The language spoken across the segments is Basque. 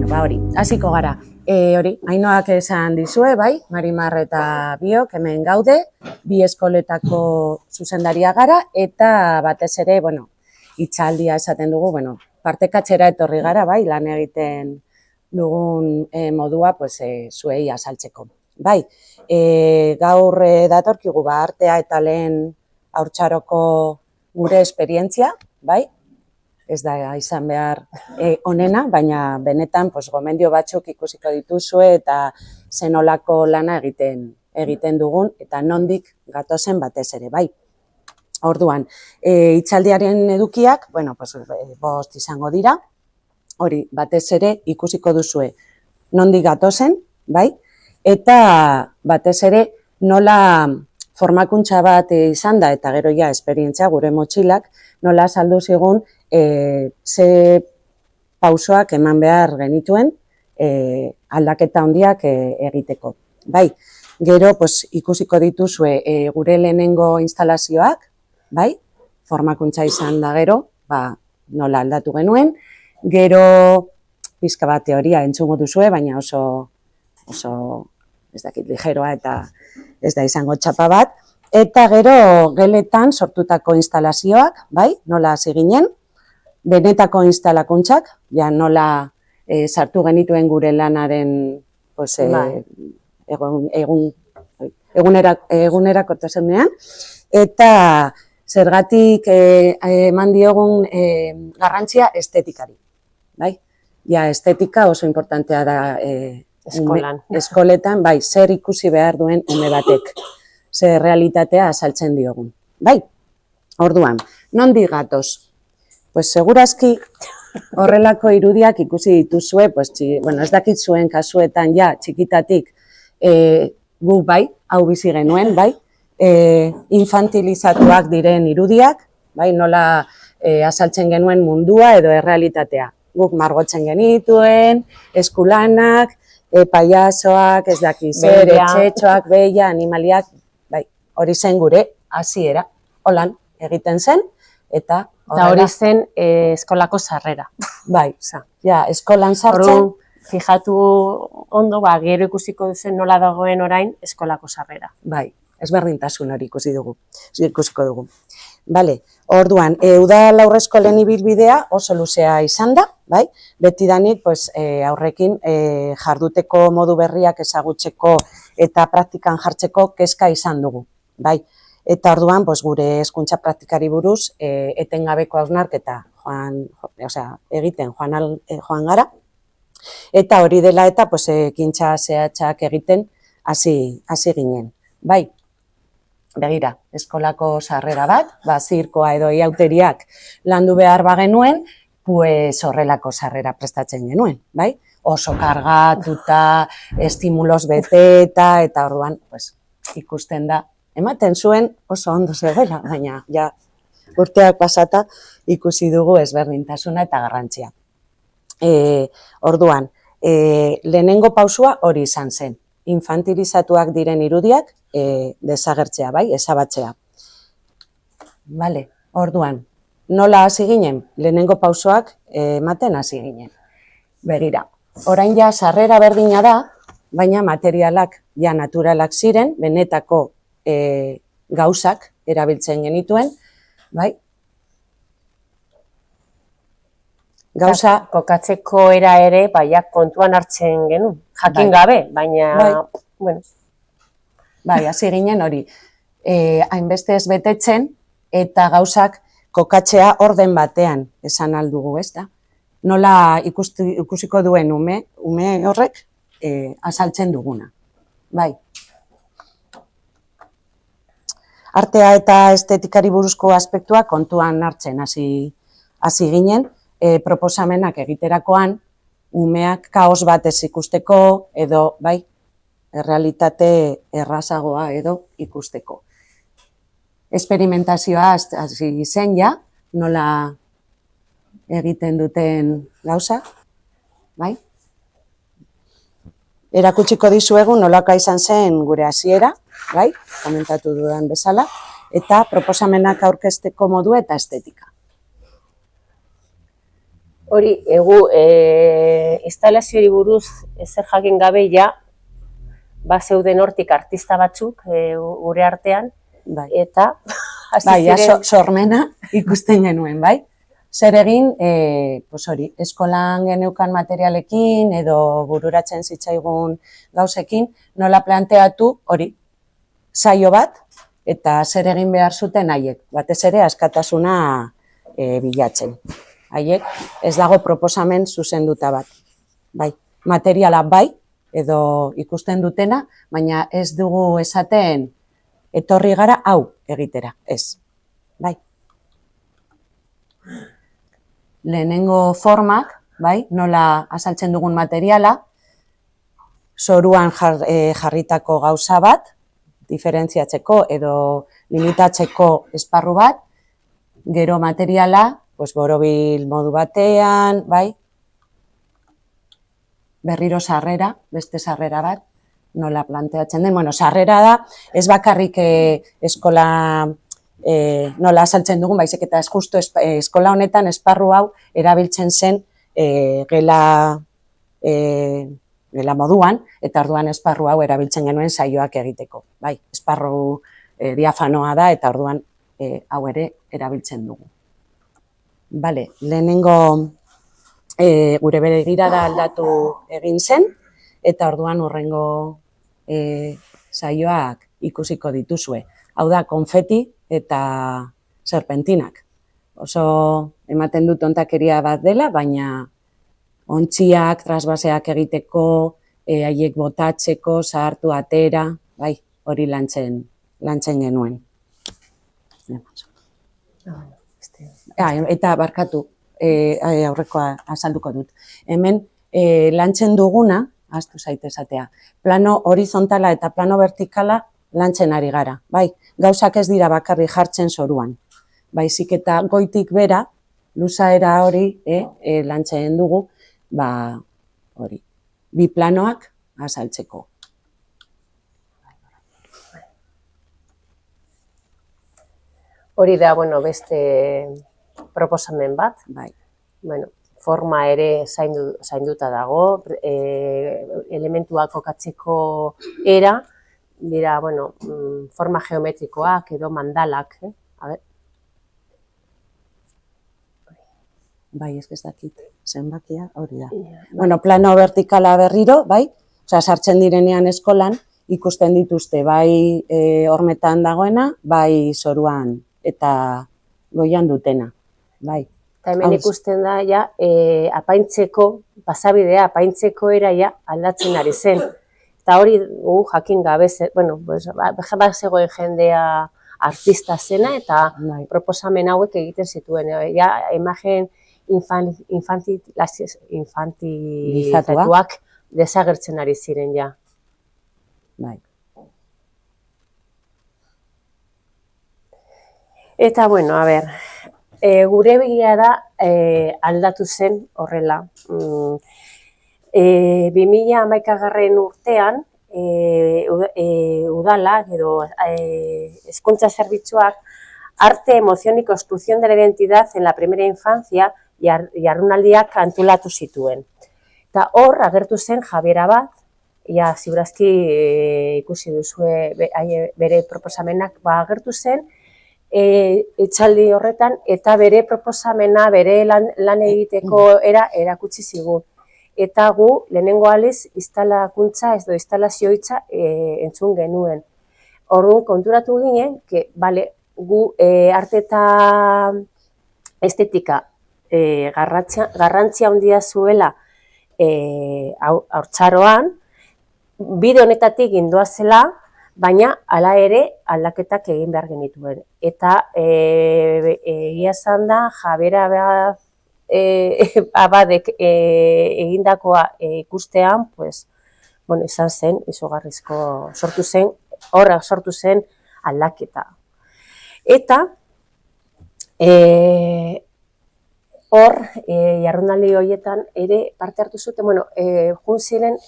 ba hori, hasiko gara. Hori, Ainoak esan dizue, bai, Marimar eta biok hemen gaude, bi eskoletako zuzendaria gara, eta batez ere, hitzaldia esaten dugu, partekatzera etorri gara, bai, lan egiten dugun modua, zuei azaltzeko. Bai, gaur datorkigu artea eta lehen haurtxaroko gure esperientzia, bai, ez da izan behar onena, baina benetan gomendio batzuk ikusiko dituzue eta zenolako lana egiten dugun eta nondik gatozen batez ere, bai. Orduan, hitzaldiaren edukiak, bost izango dira, hori batez ere ikusiko duzue nondik gatozen, bai, eta batez ere nola formakuntza bat izan da eta gero ja esperientzia gure motxilak, nola saldu zigun ze pausoak eman behar genituen aldaketa handiak egiteko. Bai, gero ikusiko dituzue gure lehenengo instalazioak, bai, formakuntza izan da gero, nola aldatu genuen, gero pizka bat teoria entzungo duzue, baina oso ez dakit ligeroa eta ez da izango txapa bat, eta gero geletan sortutako instalazioak, bai, nola hasi ginen, benetako instalakuntzak, ja nola sartu genituen gure lanaren egunerakotasunean, eta zergatik eman diogun garrantzia estetikari, bai? Ja, estetika oso importantea da eskoletan, bai, zer ikusi behar duen ume batek, zer realitatea azaltzen diogun, bai? Orduan, nondik gatoz? Segurazki horrelako irudiak ikusi dituzue, ez dakit zuen kasuetan ja txikitatik gu bai, hau bizi genuen, bai, infantilizatuak diren irudiak, bai, nola azaltzen genuen mundua edo errealitatea. Guk margotzen genituen, eskulanak, paiazoak, ez dakit zer, etxetxoak, beia, animaliak, bai, hori zen gure hasiera, holan egiten zen, eta hori zen eskolako sarrera. Bai, ja, eskolan sartzen. Fijatu ondo, gero ikusiko duzen nola dagoen orain eskolako sarrera. Bai, ezberdintasun hori ikusiko dugu. Bale, orduan, udal aurreskolen ibilbidea oso luzea izan da, bai, betidanik aurrekin jarduteko modu berriak ezagutzeko eta praktikan jartzeko kezka izan dugu, bai. Eta orduan, gure hezkuntza praktikari buruz, etengabeko hausnarketa egiten joan gara. Eta hori dela eta ekintza zehatzak egiten hasi ginen. Bai, begira, eskolako sarrera bat, zirkoa edo iauteriak landu behar bagenuen, horrelako sarrera prestatzen genuen, bai? Oso kargatuta, estimulos beteta, eta orduan, ikusten da, ematen zuen oso ondo zegoela, baina ja urteak pasata ikusi dugu ezberdintasuna eta garrantzia. Orduan, lehenengo pausua hori izan zen, infantilizatuak diren irudiak desagertzea, bai, ezabatzea. Bale, orduan, nola hasi ginen? Lehenengo pausoak ematen hasi ginen. Begira, orain ja sarrera berdina da, baina materialak ja naturalak ziren, benetako gauzak erabiltzen genituen, bai? Gauza kokatzeko era ere, baiak kontuan hartzen genuen, jakin gabe, baina, bueno. Bai, hasi ginen hori, hainbeste ez betetzen eta gauzak kokatzea orden batean esan aldugu, ez da? Nola ikusiko duen ume horrek azaltzen duguna, bai. Artea eta estetikari buruzko aspektua kontuan hartzen hasi ginen, proposamenak egiterakoan, umeak kaos batez ikusteko edo, bai, errealitate errazagoa edo ikusteko. Esperimentazioa hasi zen ja, nola egiten duten gauza, bai? Erakutsiko dizuegu nolaka izan zen gure hasiera, bai, komentatu dudan bezala, eta proposamenak aurkezteko modu eta estetika. Hori, instalazioari buruz ezer jakin gabe ja, zeuden hortik artista batzuk gure artean, Bai. eta hasi Bai, ziren... sormena ikusten genuen, bai? Zer egin, hori, eskolan geneukan materialekin edo bururatzen zitzaigun gauzekin, nola planteatu hori, saio bat, eta zer egin behar zuten haiek, batez ere askatasuna bilatzen. Haiek, ez dago proposamen zuzenduta bat. Bai, materiala bai, edo ikusten dutena, baina ez dugu esaten etorri gara hau egitera, ez. Bai. Lehenengo formak, bai, nola azaltzen dugun materiala, zoruan jarritako gauza bat, diferentziatzeko edo limitatzeko esparru bat, gero materiala, borobil modu batean, bai, berriro sarrera, beste sarrera bat, nola planteatzen den. Bueno, sarrera da, ez bakarrik eskola nola azaltzen dugun, baizik eta ez justu eskola honetan esparru hau erabiltzen zen gela moduan, eta orduan esparru hau erabiltzen genuen saioak egiteko. Bai, esparru diafanoa da, eta orduan hau ere erabiltzen dugu. Bale, lehenengo gure begirada aldatu egin zen, eta orduan hurrengo saioak ikusiko dituzue. Hau da, konfeti eta serpentinak. Oso ematen dut tontakeria bat dela, baina ontziak, trasbaseak egiteko, haiek botatzeko, zahartu atera, bai, hori lantzen genuen. Eta barkatu, aurrekoa azalduko dut. Hemen lantzen duguna, ahaztu zaite esatea, plano horizontala eta plano vertikala lantzen ari gara. Bai, gauzak ez dira bakarrik jartzen zoruan. Baizik eta goitik bera, luzaera hori lantzen dugu, hori, bi planoak azaltzeko. Hori da, beste proposamen bat. Bai. Forma ere zainduta dago, elementuak kokatzeko era, dira, forma geometrikoak edo mandalak. Bai, ez dakit, zenbakia hori da. Bueno, plano vertikala berriro, bai, sartzen direnean eskolan, ikusten dituzte, bai hormetan dagoena, bai zoruan eta goian dutena, bai. Eta hemen ikusten da, apaintzeko, pasabidea, apaintzeko eraia aldatzen ari zen. Eta hori jakin gabe, zegoen jendea artista zena eta proposamen hauek egiten zituen. Imagen infantilizatuak desagertzen ari ziren, ja. Eta, gure begirada aldatu zen horrela. 2011 urtean, udalak edo hezkuntza zerbitzuak arte, emoción y construcción de la identidad en la primera infancia jardunaldiak antolatu zituen. Eta hor agertu zen Javiera bat, ziurazki ikusi duzue bere proposamenak agertu zen, etxaldi horretan, eta bere proposamena, bere lan egiteko erakutsi zigun. Eta gu, lehenengo aldiz, instalakuntza edo instalazio hitza entzun genuen. Orduan konturatu ginen, gu arte eta estetika garrantzia handia zuela haurtzaroan, bide honetatik gindoazela, baina hala ere aldaketak egin behar genituen. Eta egia esan da, Javiera Abadek egindakoa ikustean, izan zen, izugarrizko sortu zen, horra sortu zen aldaketa. Eta hor, jardunaldi horietan ere parte hartu zuten, jun ziren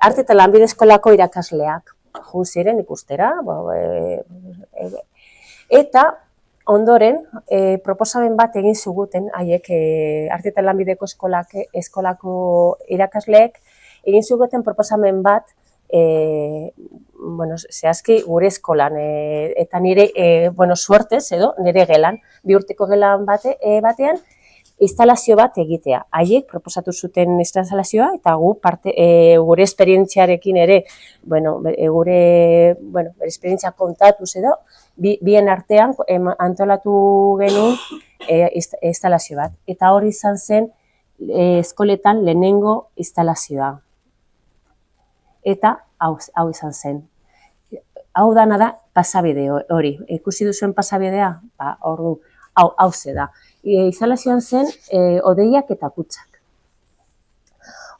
arte eta lanbide eskolako irakasleak jun ziren ikustera, eta ondoren, proposamen bat egin ziguten, haiek arte eta lanbideko eskolako irakasleek, egin ziguten proposamen bat, zehazki gure eskolan, eta nire, suertez edo, nire gelan, 2 urteko gelan batean, instalazio bat egitea. Haiek proposatu zuten instalazioa eta gure esperientziarekin ere, gure esperientzia kontatuz edo, bien artean antolatu genuen instalazio bat. Eta hori izan zen eskoletan lehenengo instalazioa. Eta hau izan zen. Hau dana da pasabide hori. Ikusi duzuen pasabidea? Hau ze da. Instalazioan zen hodeiak eta kutsak.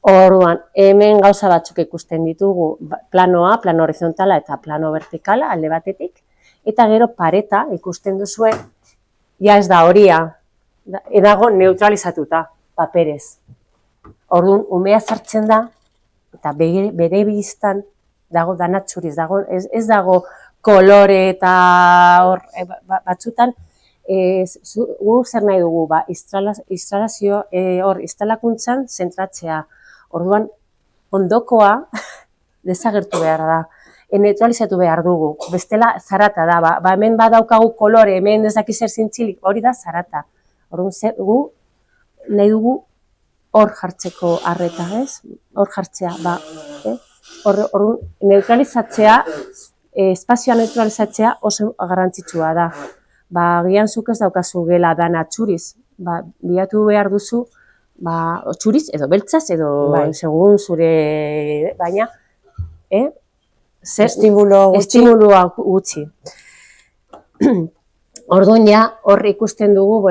Orduan, hemen gauza batzuk ikusten ditugu, planoa, plano horizontala eta plano vertikala alde batetik, eta gero pareta ikusten duzue, ja ez da horia, edago neutralizatuta, paperez. Orduan, umea sartzen da, eta bere biztan dago danatxuriz, ez dago kolore eta batzutan, gu zer nahi dugu, instalazio, instalakuntzan zentratzea. Orduan, ondokoa desagertu behar da, neutralizatu behar dugu, bestela zarata da, hemen badaukagu kolore, hemen ez dakiz zer zintzilik, hori da zarata. Orduan, gu nahi dugu hor jartzeko arreta, ez? Hor jartzea, orduan, neutralizatzea, espazioa neutralizatzea oso garrantzitsua da. Gian zuk ez daukazu gela dana txuriz, bilatu behar duzu, txuriz edo beltzaz edo segun zure, baina, estimulua gutxi. Orduan ja, hor ikusten dugu,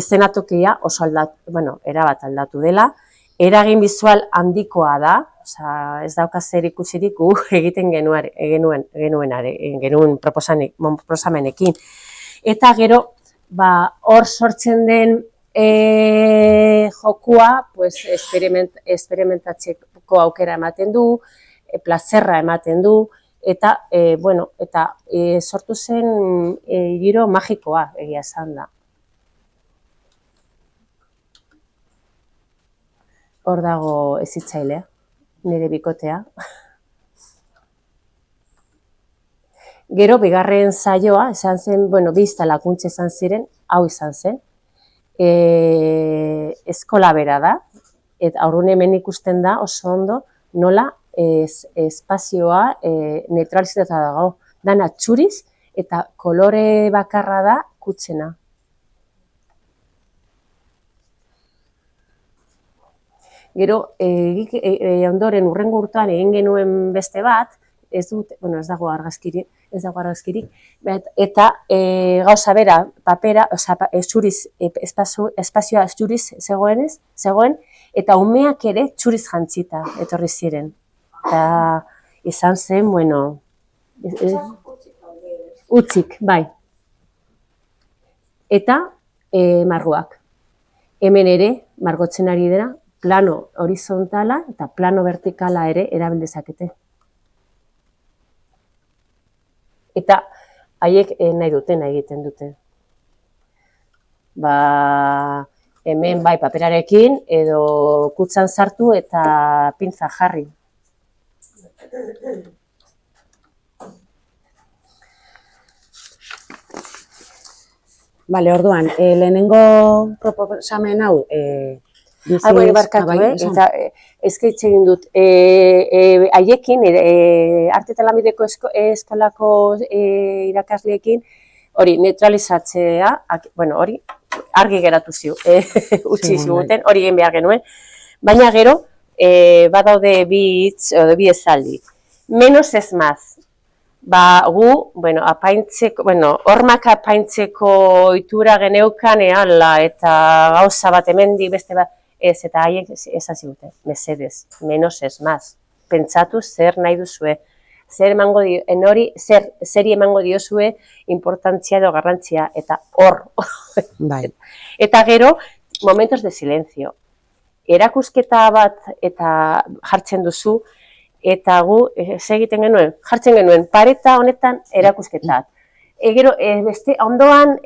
eszenatokia oso erabat aldatu dela, eragin bizual handikoa da, ez dauka zer ikusirik egiten genuen proposamenekin. Eta gero, hor sortzen den jokua esperimentatzeko aukera ematen du, plazerra ematen du, eta sortu zen giro magikoa egia esan da. Hor dago hezitzailea, nire bikotea. Gero, bigarren saioa, esan zen, bi instalakuntza izan ziren, hau izan zen. Eskola bera da, eta aurrun hemen ikusten da oso ondo nola espazioa neutralizatuta dago. Dana txuriz eta kolore bakarra da kutsena. Gero, ondoren hurrengo urtean egin genuen beste bat, ez dago argazkirik, eta gauza bera, papera, espazioa txuriz zegoen, eta umeak ere txuriz jantzita etorri ziren. Eta izan zen, utzik, bai. Eta margoak. Hemen ere, margotzen ari dira, plano horizontala eta plano vertikala ere erabil dezakete. Eta haiek nahi dutena egiten dute. Hemen bai paperarekin edo kutzan sartu eta pintza jarri. Bale, orduan, lehenengo proposamen hau, barkatu, eta ezkeitze egin dut, haiekin, arte eta lanbideko eskolako irakasleekin, hori neutralizatzea, hori argi geratu utzi ziguten, hori egin behar genuen, baina gero, badaude bi hitz, bi esaldi. Menos ez maz. Gu, hormak apaintzeko ohitura geneukan eta gauza bat hemendik beste bat, ez, eta haiek esan ziguten, mesedez, menos ez maz. Pentsatu zer nahi duzue, zeri emango diozue importantzia edo garrantzia, eta hor. Eta gero, momentos de silencio. Erakusketa bat eta jartzen duzu, eta gu egiten genuen, jartzen genuen pareta honetan erakusketak. Gero, beste, ondoan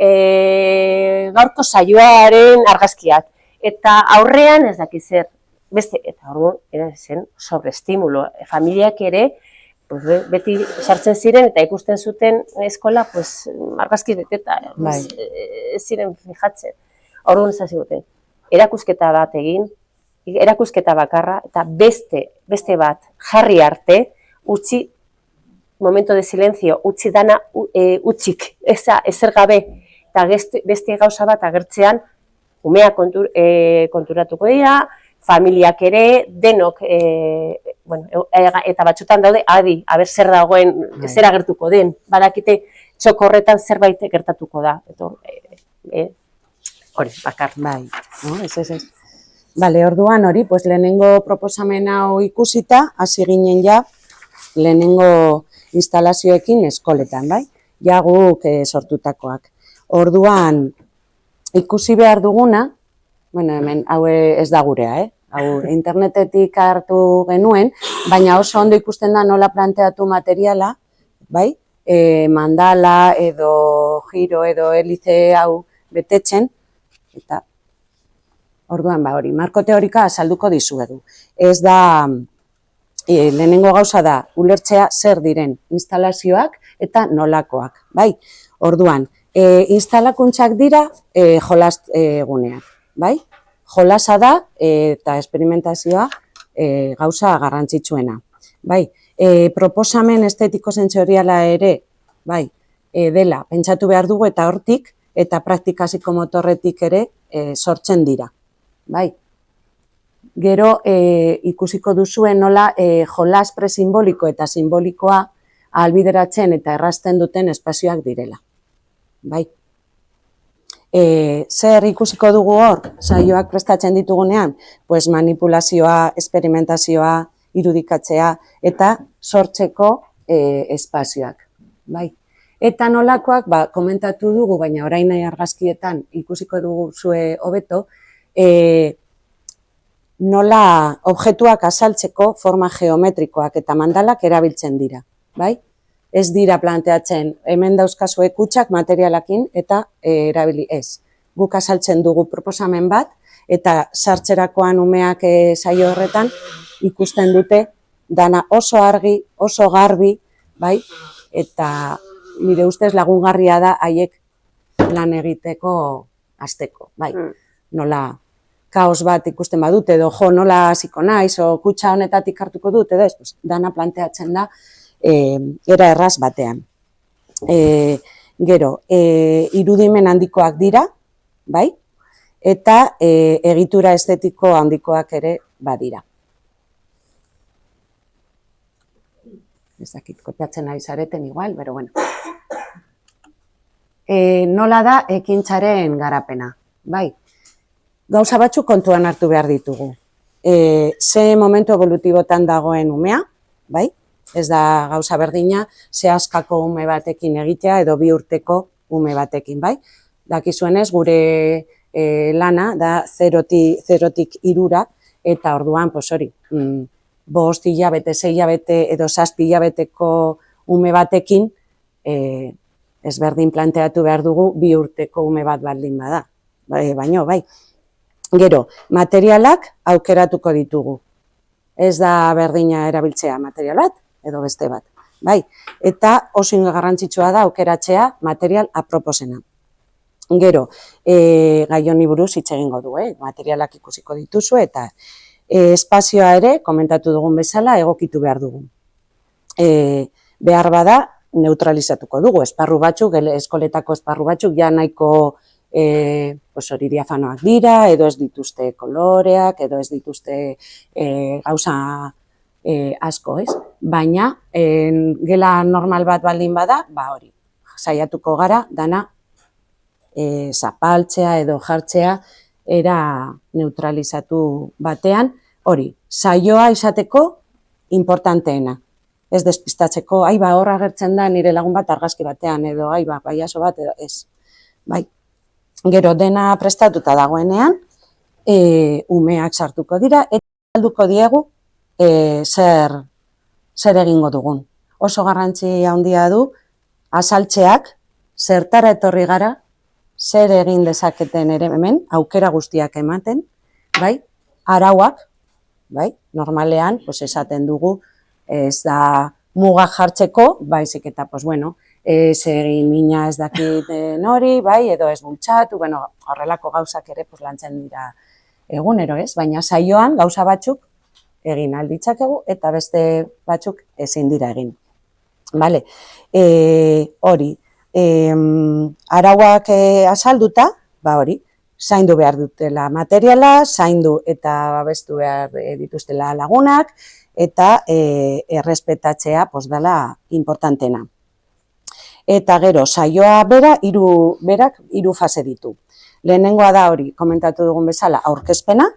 gaurko saioaren argazkiak. Eta aurrean ez dakiz zer, beste, eta orduan, era zen sobrestimulo. Familiak ere, pues, beti sartzen ziren eta ikusten zuten eskola, pues, argazki beteta, ez ziren fijatzen. Orduan ez ziguten, erakusketa bat egin, erakusketa bakarra, eta beste bat jarri arte, utzi, momento de silencio, utzi dana utzik, ezer gabe, eta beste gauza bat agertzean, umea konturatuko dira, familiak ere, denok, eta batzutan daude, aber zer dagoen, zer agertuko den, badakite txoko horretan zerbait gertatuko da. Hori, bakar. Bai, ez. Bale, orduan hori, pues lehenengo proposamen hau ikusita, hasi ginen ja, lehenengo instalazioekin eskoletan, bai? Ja guk sortutakoak. Orduan, ikusi behar duguna, bueno, hemen hau ez da gurea, hau internetetik hartu genuen, baina oso ondo ikusten da nola planteatu materiala, bai? Mandala edo giro edo helize hau betetzen, eta orduan hori, marko teorika azalduko dizuegu. Ez da, lehenengo gauza da, ulertzea zer diren instalazioak eta nolakoak, bai? Orduan, instalakuntzak dira jolas guneak, bai? Jolasa da eta esperimentazioa gauza garrantzitsuena, bai? Proposamen estetiko sentsoriala ere, bai, dela, pentsatu behar dugu eta hortik, eta praktika psikomotorretik ere sortzen dira, bai? Gero ikusiko duzuen nola jolas presimboliko eta simbolikoa ahalbideratzen eta errazten duten espazioak direla, bai? Zer ikusiko dugu hor, saioak prestatzen ditugunean? Pues manipulazioa, esperimentazioa, irudikatzea eta sortzeko espazioak, bai? Eta nolakoak, komentatu dugu, baina orain argazkietan ikusiko dugu zue hobeto, nola objektuak azaltzeko forma geometrikoak eta mandalak erabiltzen dira, bai? Ez dira planteatzen, hemen dauzkazue kutxak materialakin eta erabili ez. Guk azaltzen dugu proposamen bat, eta sartzerakoan umeak saio horretan ikusten dute dana oso argi, oso garbi, bai? Eta nire ustez lagungarria da haiek lan egiteko hasteko, bai? Nola kaos bat ikusten badut, edo nola hasiko naiz, o kutxa honetatik hartuko dut, edo ez, dana planteatzen da era erraz batean. Gero, irudimen handikoak dira, bai? Eta egitura estetiko handikoak ere badira. Ez dakit, kopiatzen ari zareten igual, pero bueno. Nola da ekintzaren garapena, bai? Gauza batzuk kontuan hartu behar ditugu. Ze momentu evolutibotan dagoen umea, bai? Ez da gauza berdina, ze askako ume batekin egitea edo 2 urteko ume batekin, bai? Dakizuenez, gure lana da 0tik 3 eta orduan, pues hori, 5 hilabete, 6 hilabete edo 7 hilabeteko ume batekin ezberdin planteatu behar dugu 2 urteko ume bat baldin bada, baino, bai. Gero, materialak aukeratuko ditugu. Ez da berdina erabiltzea material bat edo beste bat, bai. Eta oso garrantzitsua da aukeratzea material aproposena. Gero, gai honi buruz hitz egingo du, materialak ikusiko dituzu eta espazioa ere, komentatu dugun bezala, egokitu behar dugu. Behar bada, neutralizatuko dugu, esparru batzuk, eskoletako esparru batzuk, ja nahiko hori diafanoak dira, edo ez dituzte koloreak, edo ez dituzte gauza asko, ez? Baina, gela normal bat baldin bada, hori, saiatuko gara, dana zapaltzea edo jartzea era neutralizatu batean, hori, saioa izateko importanteena. Ez despistatzeko, hor agertzen da nire lagun bat argazki batean, edo pailazo bat, edo ez. Bai, gero dena prestatuta dagoenean, umeak sartuko dira, eta galduko diegu zer egingo dugun. Oso garrantzi handia du azaltzeak, zertara etorri gara, zer egin dezaketen ere hemen, aukera guztiak ematen, bai, arauak, bai, normalean, pues esaten dugu, ez da muga jartzeko, baizik eta, pues bueno, egin mina ez dakit nori, bai, edo ez bultzatu, bueno, horrelako gauzak ere pues lantzen dira egunero, ez? Baina saioan gauza batzuk egin alditzakegu eta beste batzuk ezin dira egin. Vale, hori, arauak azalduta, ba hori, zaindu behar dutela materiala, zaindu eta babestu behar dituztela lagunak, eta errespetatzea dela importantena. Eta gero, saioa berak hiru fase ditu. Lehenengoa da hori, komentatu dugun bezala, aurkezpena,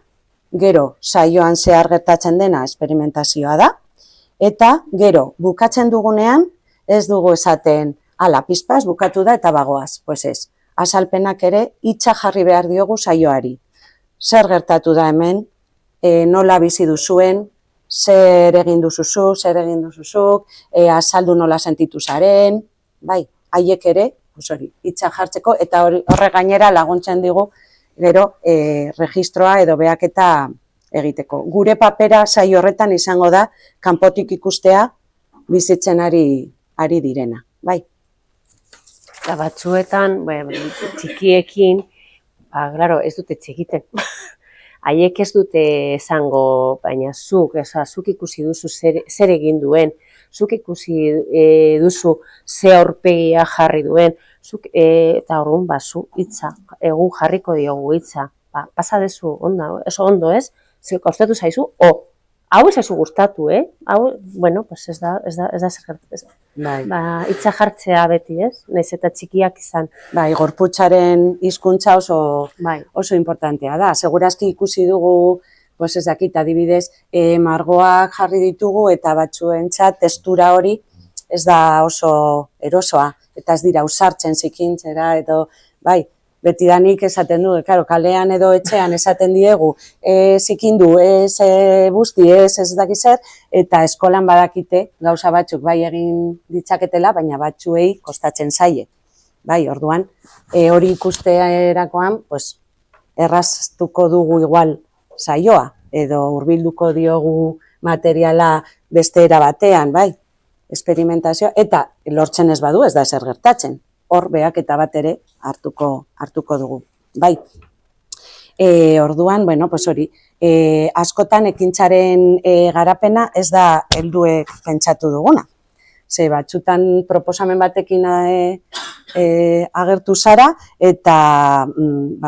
gero, saioan zehar gertatzen dena esperimentazioa da, eta gero, bukatzen dugunean, ez dugu esaten, ala, pizpaz, bukatu da eta bagoaz, pues ez. Azalpenak ere, hitza jarri behar diogu saioari. Zer gertatu da hemen, nola bizi duzuen, zer egin duzuzuk, azaldu nola sentitu zaren, bai, haiek ere, hori, hitza jartzeko, eta horre gainera laguntzen digu, gero, registroa edo behaketa egiteko. Gure papera saio horretan izango da, kanpotik ikustea bizitzen ari direna, bai. Eta batzuetan, txikiekin, claro, ez dute txikiten. Haiek ez dute esango, baina zuk ikusi duzu zer egin duen, zuk ikusi duzu ze aurpegia jarri duen, eta orduan zu hitza, egun jarriko diogu hitza, pasa dezu, ondo ez, ze kostatu zaizu, hau ez zaizu gustatu, hau, bueno, pues ez da zer gertatzen. Hitza jartzea beti, ez? Nahiz eta txikiak izan. Bai, gorputzaren hizkuntza oso importantea da. Segurazki ikusi dugu, ez dakit, adibidez, margoak jarri ditugu eta batzuentzat testura hori ez da oso erosoa, eta ez dira ausartzen zikintzera, edo, bai, betidanik esaten du, kalean edo etxean esaten diegu, zikindu, ez busti, ez dakit zer, eta eskolan badakite gauza batzuk bai egin ditzaketela, baina batzuei kostatzen zaie. Bai, orduan, hori ikusterakoan, erraztuko dugu igual saioa, edo hurbilduko diogu materiala beste era batean, bai, esperimentazioa, eta lortzen ez badu ez da zer gertatzen. Hor behaketa bat ere hartuko dugu. Bai, orduan, hori, askotan ekintzaren garapena ez da helduek pentsatu duguna. Ze batzutan proposamen batekin agertu zara eta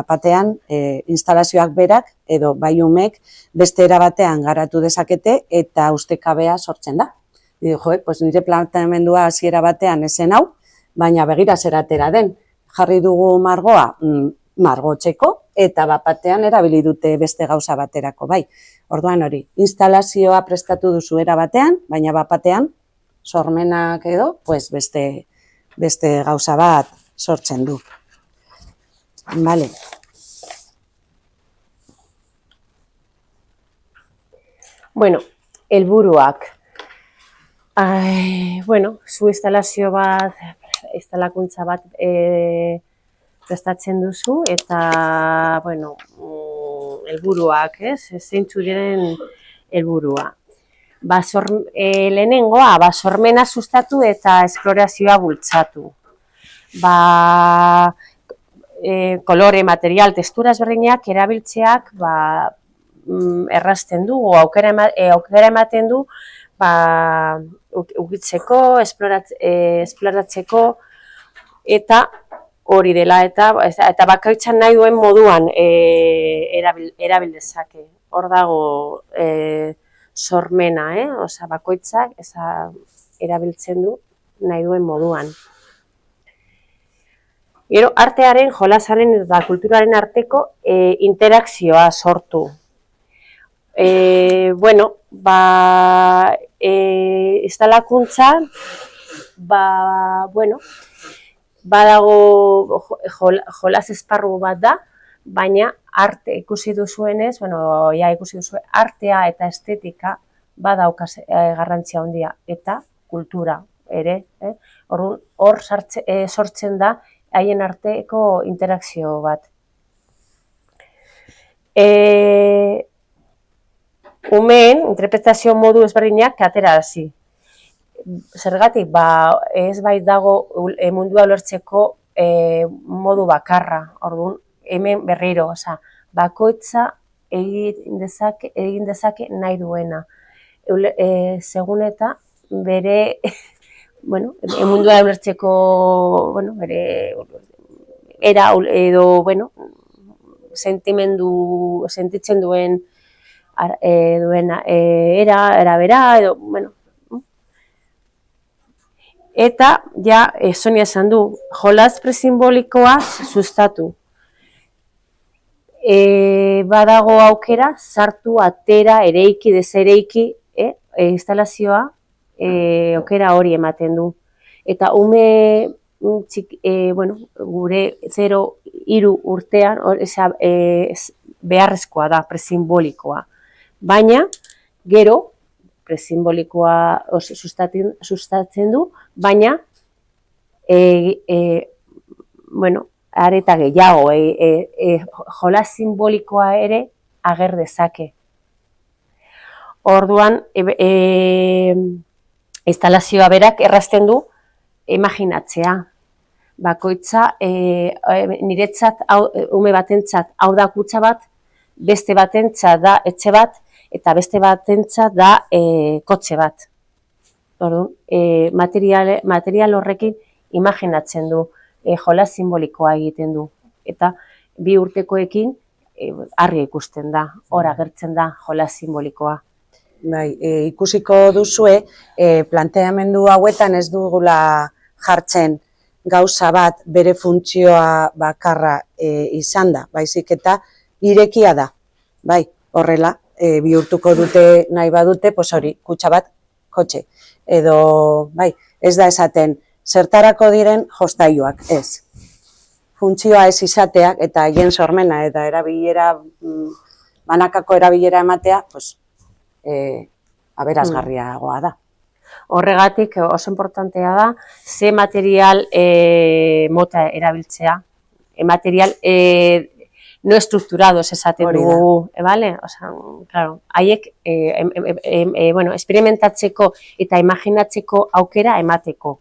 batean instalazioak berak edo bai umek beste era batean garatu dezakete eta ustekabea sortzen da. Nire planteamendua hasiera batean ezen hau, baina begira zer atera den. Jarri dugu margoa margotzeko eta batean erabili dute beste gauza baterako, bai. Orduan hori, instalazioa prestatu duzu era batean, baina batean sormenak edo, beste gauza bat sortzen du. Bale. Bueno, helburuak. Zu instalakuntza bat prestatzen duzu eta, helburuak, zeintzu diren helburua. Lehenengoa, sormena sustatu eta esplorazioa bultzatu. Kolore, material, testura ezberdinak erabiltzeak errazten du, aukera ematen du, ukitzeko, esploratzeko, eta hori dela, eta bakoitzak nahi duen moduan erabil dezake. Hor dago sormena, bakoitzak erabiltzen du nahi duen moduan. Gero, artearen, jolasaren eta kulturaren arteko interakzioa sortu. Instalakuntza, badago jolas esparru bat da, baina arte ikusi duzuenez, artea eta estetika badauka garrantzia handia eta kultura, ere, hor sortzen da haien arteko interakzio bat. Umeen interpretazio modu ezberdinak aterazi. Zergatik, ez bait dago mundua ulertzeko modu bakarra, orduan, hemen berriro, bakoitza egin dezake nahi duena. Segun eta bere, mundua ulertzeko, bere era edo, sentitzen duen era bera, edo, eta, Sonia esan du, jolas presimbolikoa sustatu. Badago aukera, sartu, atera, ereiki, desereiki, instalazioa, aukera hori ematen du. Eta ume, gure 0-3 urtean, beharrezkoa da, presimbolikoa. Baina, gero, presimbolikoa sustatzen du, baina, areta gehiago, jolas simbolikoa ere ager dezake. Orduan, instalazioa berak errazten du imaginatzea. Bakoitza, niretzat, ume batentzat hau da kutxa bat, beste batentzat da etxe bat, eta beste batentzat da kotxe bat. Orduan, material horrekin imaginatzen du, jolas simbolikoa egiten du. Eta 2 urtekoekin argi ikusten da, hor agertzen da jolas simbolikoa. Bai, ikusiko duzue, planteamendu hauetan ez dugula jartzen gauza bat bere funtzioa bakarra izan da, baizik eta irekia da. Bai, horrela, bihurtuko dute nahi badute, hori, kutxa bat, kotxe. Edo, bai, ez da esaten, zertarako diren jostailuak, ez. Funtzioa ez izateak eta haien sormena eta erabilera, banakako erabilera ematea, aberazgarriagoa da. Horregatik oso importantea da, ze material mota erabiltzea, material no estrukturados esaten dugu, bale? Claro, haiek experimentatzeko eta imaginatzeko aukera emateko.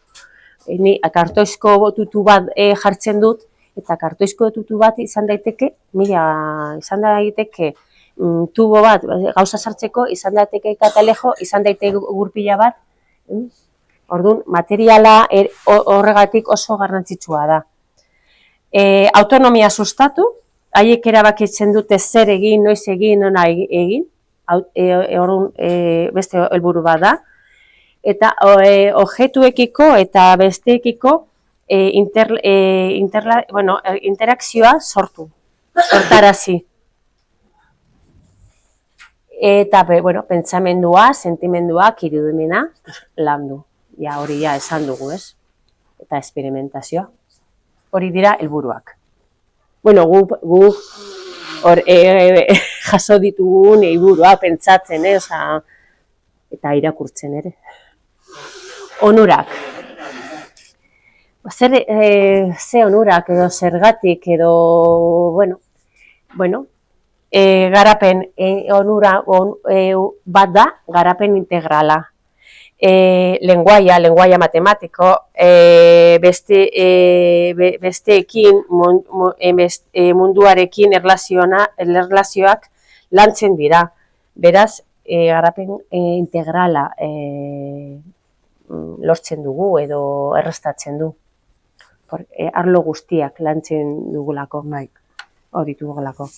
Ni kartoizko tutu bat jartzen dut, eta kartoizko tutu bat izan daiteke, tubo bat, gauza sartzeko, izan daiteke katalejo, izan daiteke gurpila bat. Orduan, materiala horregatik oso garrantzitsua da. Autonomia sustatu, haiek erabakitzen dute zer egin, noiz egin, nona egin, orduan beste helburu bat da. Eta objektuekiko eta besteekiko interakzioa sortarazi. Eta, pentsamendua, sentimenduak, irudimena, landu. Hori esan dugu, ez? Eta esperimentazioa. Hori dira helburuak. Gu jaso ditugun helburua pentsatzen, eta irakurtzen ere. Onurak. Ze onurak edo zergatik edo, garapen onura bat da, garapen integrala. Lenguaia matematiko, besteekin munduarekin erlazioak lantzen dira. Beraz, garapen integrala lortzen dugu edo errestatzen du. Arlo guztiak lantzen dugulako, hori dugulako.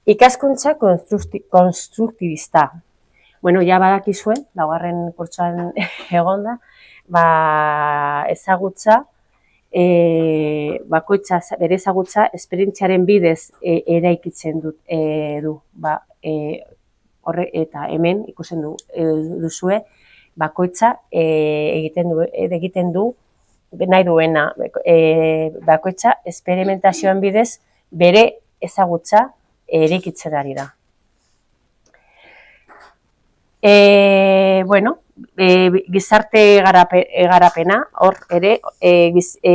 Ikaskuntza konstruktibista. Badakizuen, laugarren kurtsoan egonda, ezagutza, bakoitza bere ezagutza esperientziaren bidez eraikitzen du. Eta hemen ikusten duzue, bakoitza egiten du nahi duena. Bakoitza esperimentazioan bidez bere ezagutza eraikitzen ari da. Bueno, gizarte garapena, hor ere,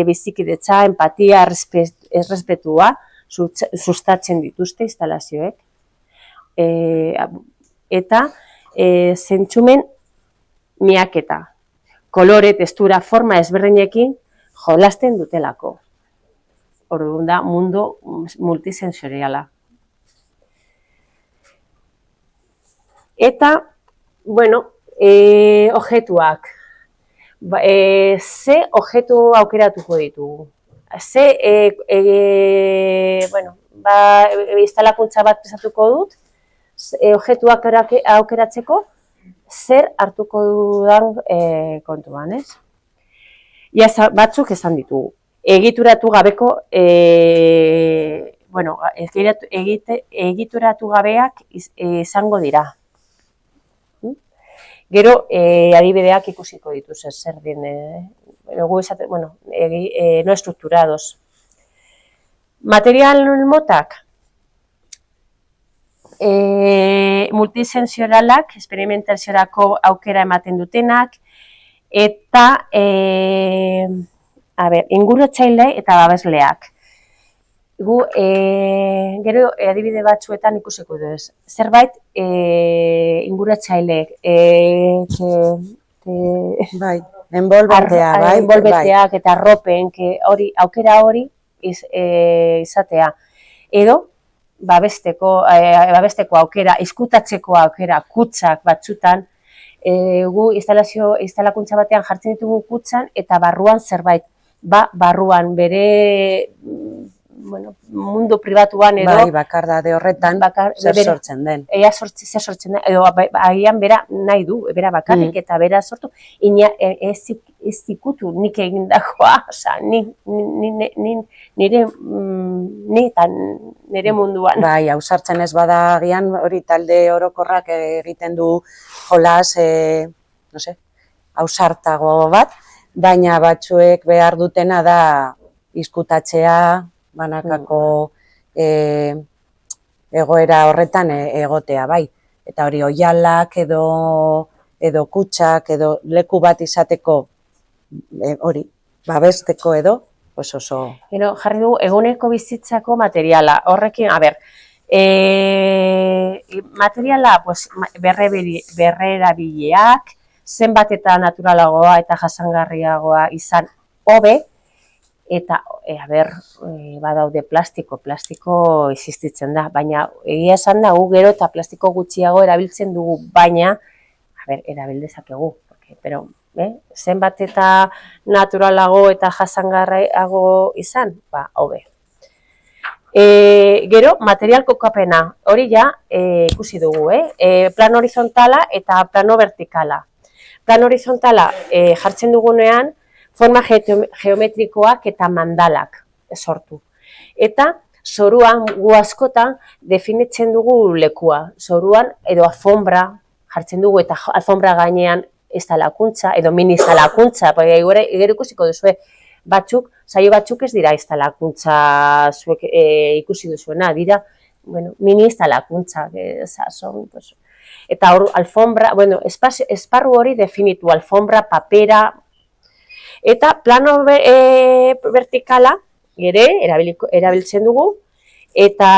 bizikidetza, empatia, errespetua sustatzen dituzte instalazioek. Eta zentzumen miaketa, kolore, textura, forma ezberdinekin jolasten dutelako. Orduan da mundu multisensoriala. Eta, bueno, objektuak. Ze objektu aukeratuko ditugu? Bueno, instalakuntza bat prestatuko dut, objektuak aukeratzeko, zer hartuko dudan kontuan, ez? Batzuk esan ditugu. Egituratu gabeko, bueno, egituratu gabeak izango dira. Gero, adibideak ikusiko dituz, zer den, bueno, no estrukturados. Material motak, multisensioralak, esperimentaziorako aukera ematen dutenak, eta inguratzaile eta babesleak. Gero adibide batzuetan ikusiko duz. Zerbait inguratzaile, enbolbeteak eta arropen, aukera hori izatea. Edo, babesteko aukera, izkutatzeko aukera, kutsak batzutan, gu instalakuntza batean jartzen ditugu kutsan eta barruan zerbait, barruan bere mundu pribatuan edo... Bai, bakardade horretan zer sortzen den. Zer sortzen den, edo agian bera nahi du, bera bakarrik eta bera sortu, ez ikutu nik egindakoa, oza, nire munduan. Bai, ausartzen ez bada agian hori talde orokorrak egiten du jolas, no sé, ausartago bat, baina batzuek behar dutena da izkutatzea, banakako egoera horretan egotea, bai. Eta hori oihalak edo kutsak edo leku bat izateko hori babesteko edo oso. Gero jarri dugu eguneko bizitzako materiala. Horrekin, materiala berrerabileak, zenbat eta naturalagoa eta jasangarriagoa izan hobe, eta, badaude plastiko existitzen da, baina egia esan da, gero eta plastiko gutxiago erabiltzen dugu, baina, erabildezakegu, pero, zenbat eta naturalago eta jasangarriago izan, hobe. Gero, material kokapena, hori ja ikusi dugu, plano horizontala eta plano vertikala. Plano horizontala jartzen dugunean, forma geometrikoak eta mandalak sortu. Eta zoruan gu askotan definitzen dugu lekua. Zoruan edo alfombra jartzen dugu eta alfombra gainean instalakuntza edo mini instalakuntza. Gero ikusiko duzue saio batzuk ez dira instalakuntza zuek ikusi duzuena, dira mini instalakuntza. Eta alfombra, esparru hori definitu, alfombra, papera. Eta plano vertikala ere erabiltzen dugu, eta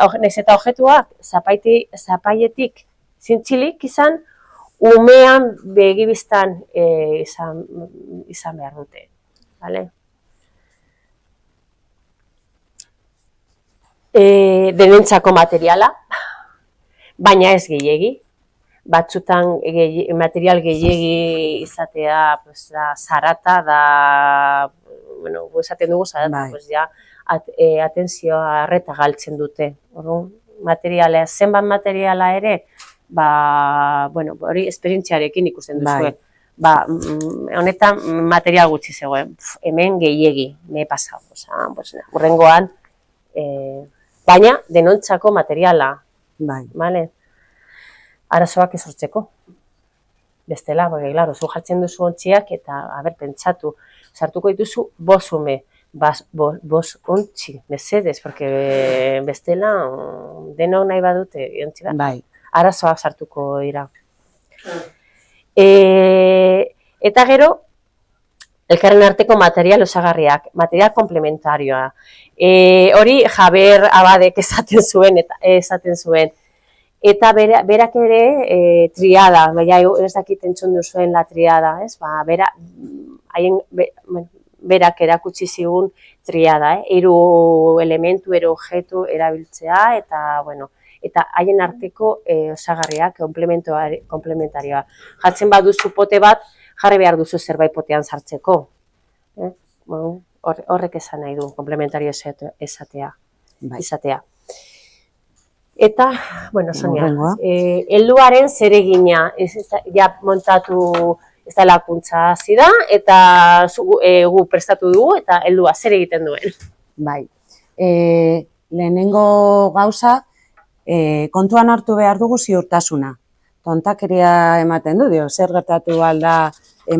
objektuak zapailetik zintzilik izan, umean begibistan izan behar dute. Denentzako materiala, baina ez gehiegi. Batzutan material gehiegi izatea zarata da, esaten dugu zarata, atentzioa arreta galtzen dute. Zenbat materiala ere, hori esperientziarekin ikusten duzue. Honetan material gutxi zegoen, hemen gehiegi, me he pasado. Hurrengoan, baina denontzako materiala. Arazoak ezortzeko. Bestela, zu jartzen duzu ontziak eta, pentsatu, sartuko dituzu 5 ume, 5 ontzi, mesedez, porque bestela, denok nahi badute, ontzi bat, arazoak sartuko dira. Eta gero, elkarren arteko material osagarriak, material komplementarioa. Hori Javier Abadek esaten zuen. Eta berak ere triada, baina ez dakit entzun duzuen la triada, ez? Berak erakutsi zigun triada, 3 elementu, 3 objektu erabiltzea, eta haien arteko osagarriak, komplementarioa. Jartzen baduzu pote bat, jarri behar duzu zerbait potean sartzeko. Horrek esan nahi du, komplementario izatea. Eta, Sonia, helduaren zeregina, ja montatu ez da lakuntza hasi da, eta gu prestatu dugu, eta heldua zer egiten duen. Bai, lehenengo gauza, kontuan hartu behar dugu ziurtasuna. Tontakeria ematen du, zer gertatu alda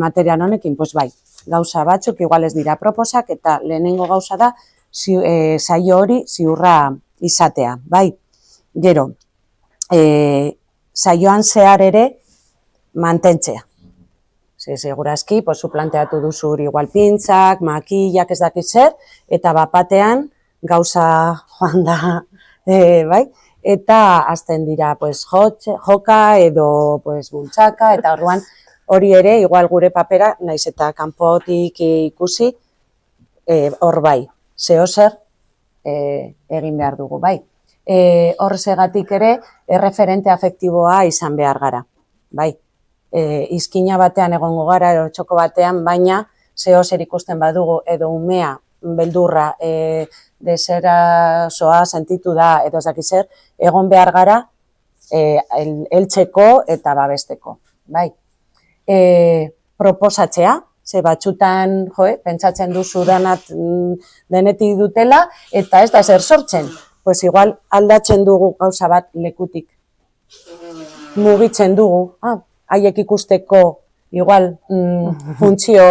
material honekin, pues bai, gauza batzuk igual ez dira proposak, eta lehenengo gauza da saio hori ziurra izatea, bai. Gero, saioan zehar ere mantentzea. Segurazki, zu planteatu duzu igual pintzak, makillak ez dakit zer, eta bapatean gauza joan da, bai? Eta azten dira joka edo bultzaka, eta orduan hori ere, igual gure papera, naiz eta kanpotik ikusi, hor bai, zehozer egin behar dugu, bai. Horregatik ere, erreferente afektiboa izan behar gara, bai. Izkina batean egongo gara, edo txoko batean, baina zehozer ikusten badugu, edo umea, beldurra, deserasoa sentitu da, edo ez dakiz zer, egon behar gara, heltzeko eta babesteko, bai. Proposatzea, ze batxutan, pentsatzen duzu denetik dutela, eta ez da zer sortzen. Pues igual aldatzen dugu gauza bat lekutik. Mugitzen dugu, haiek ikusteko igual funtzio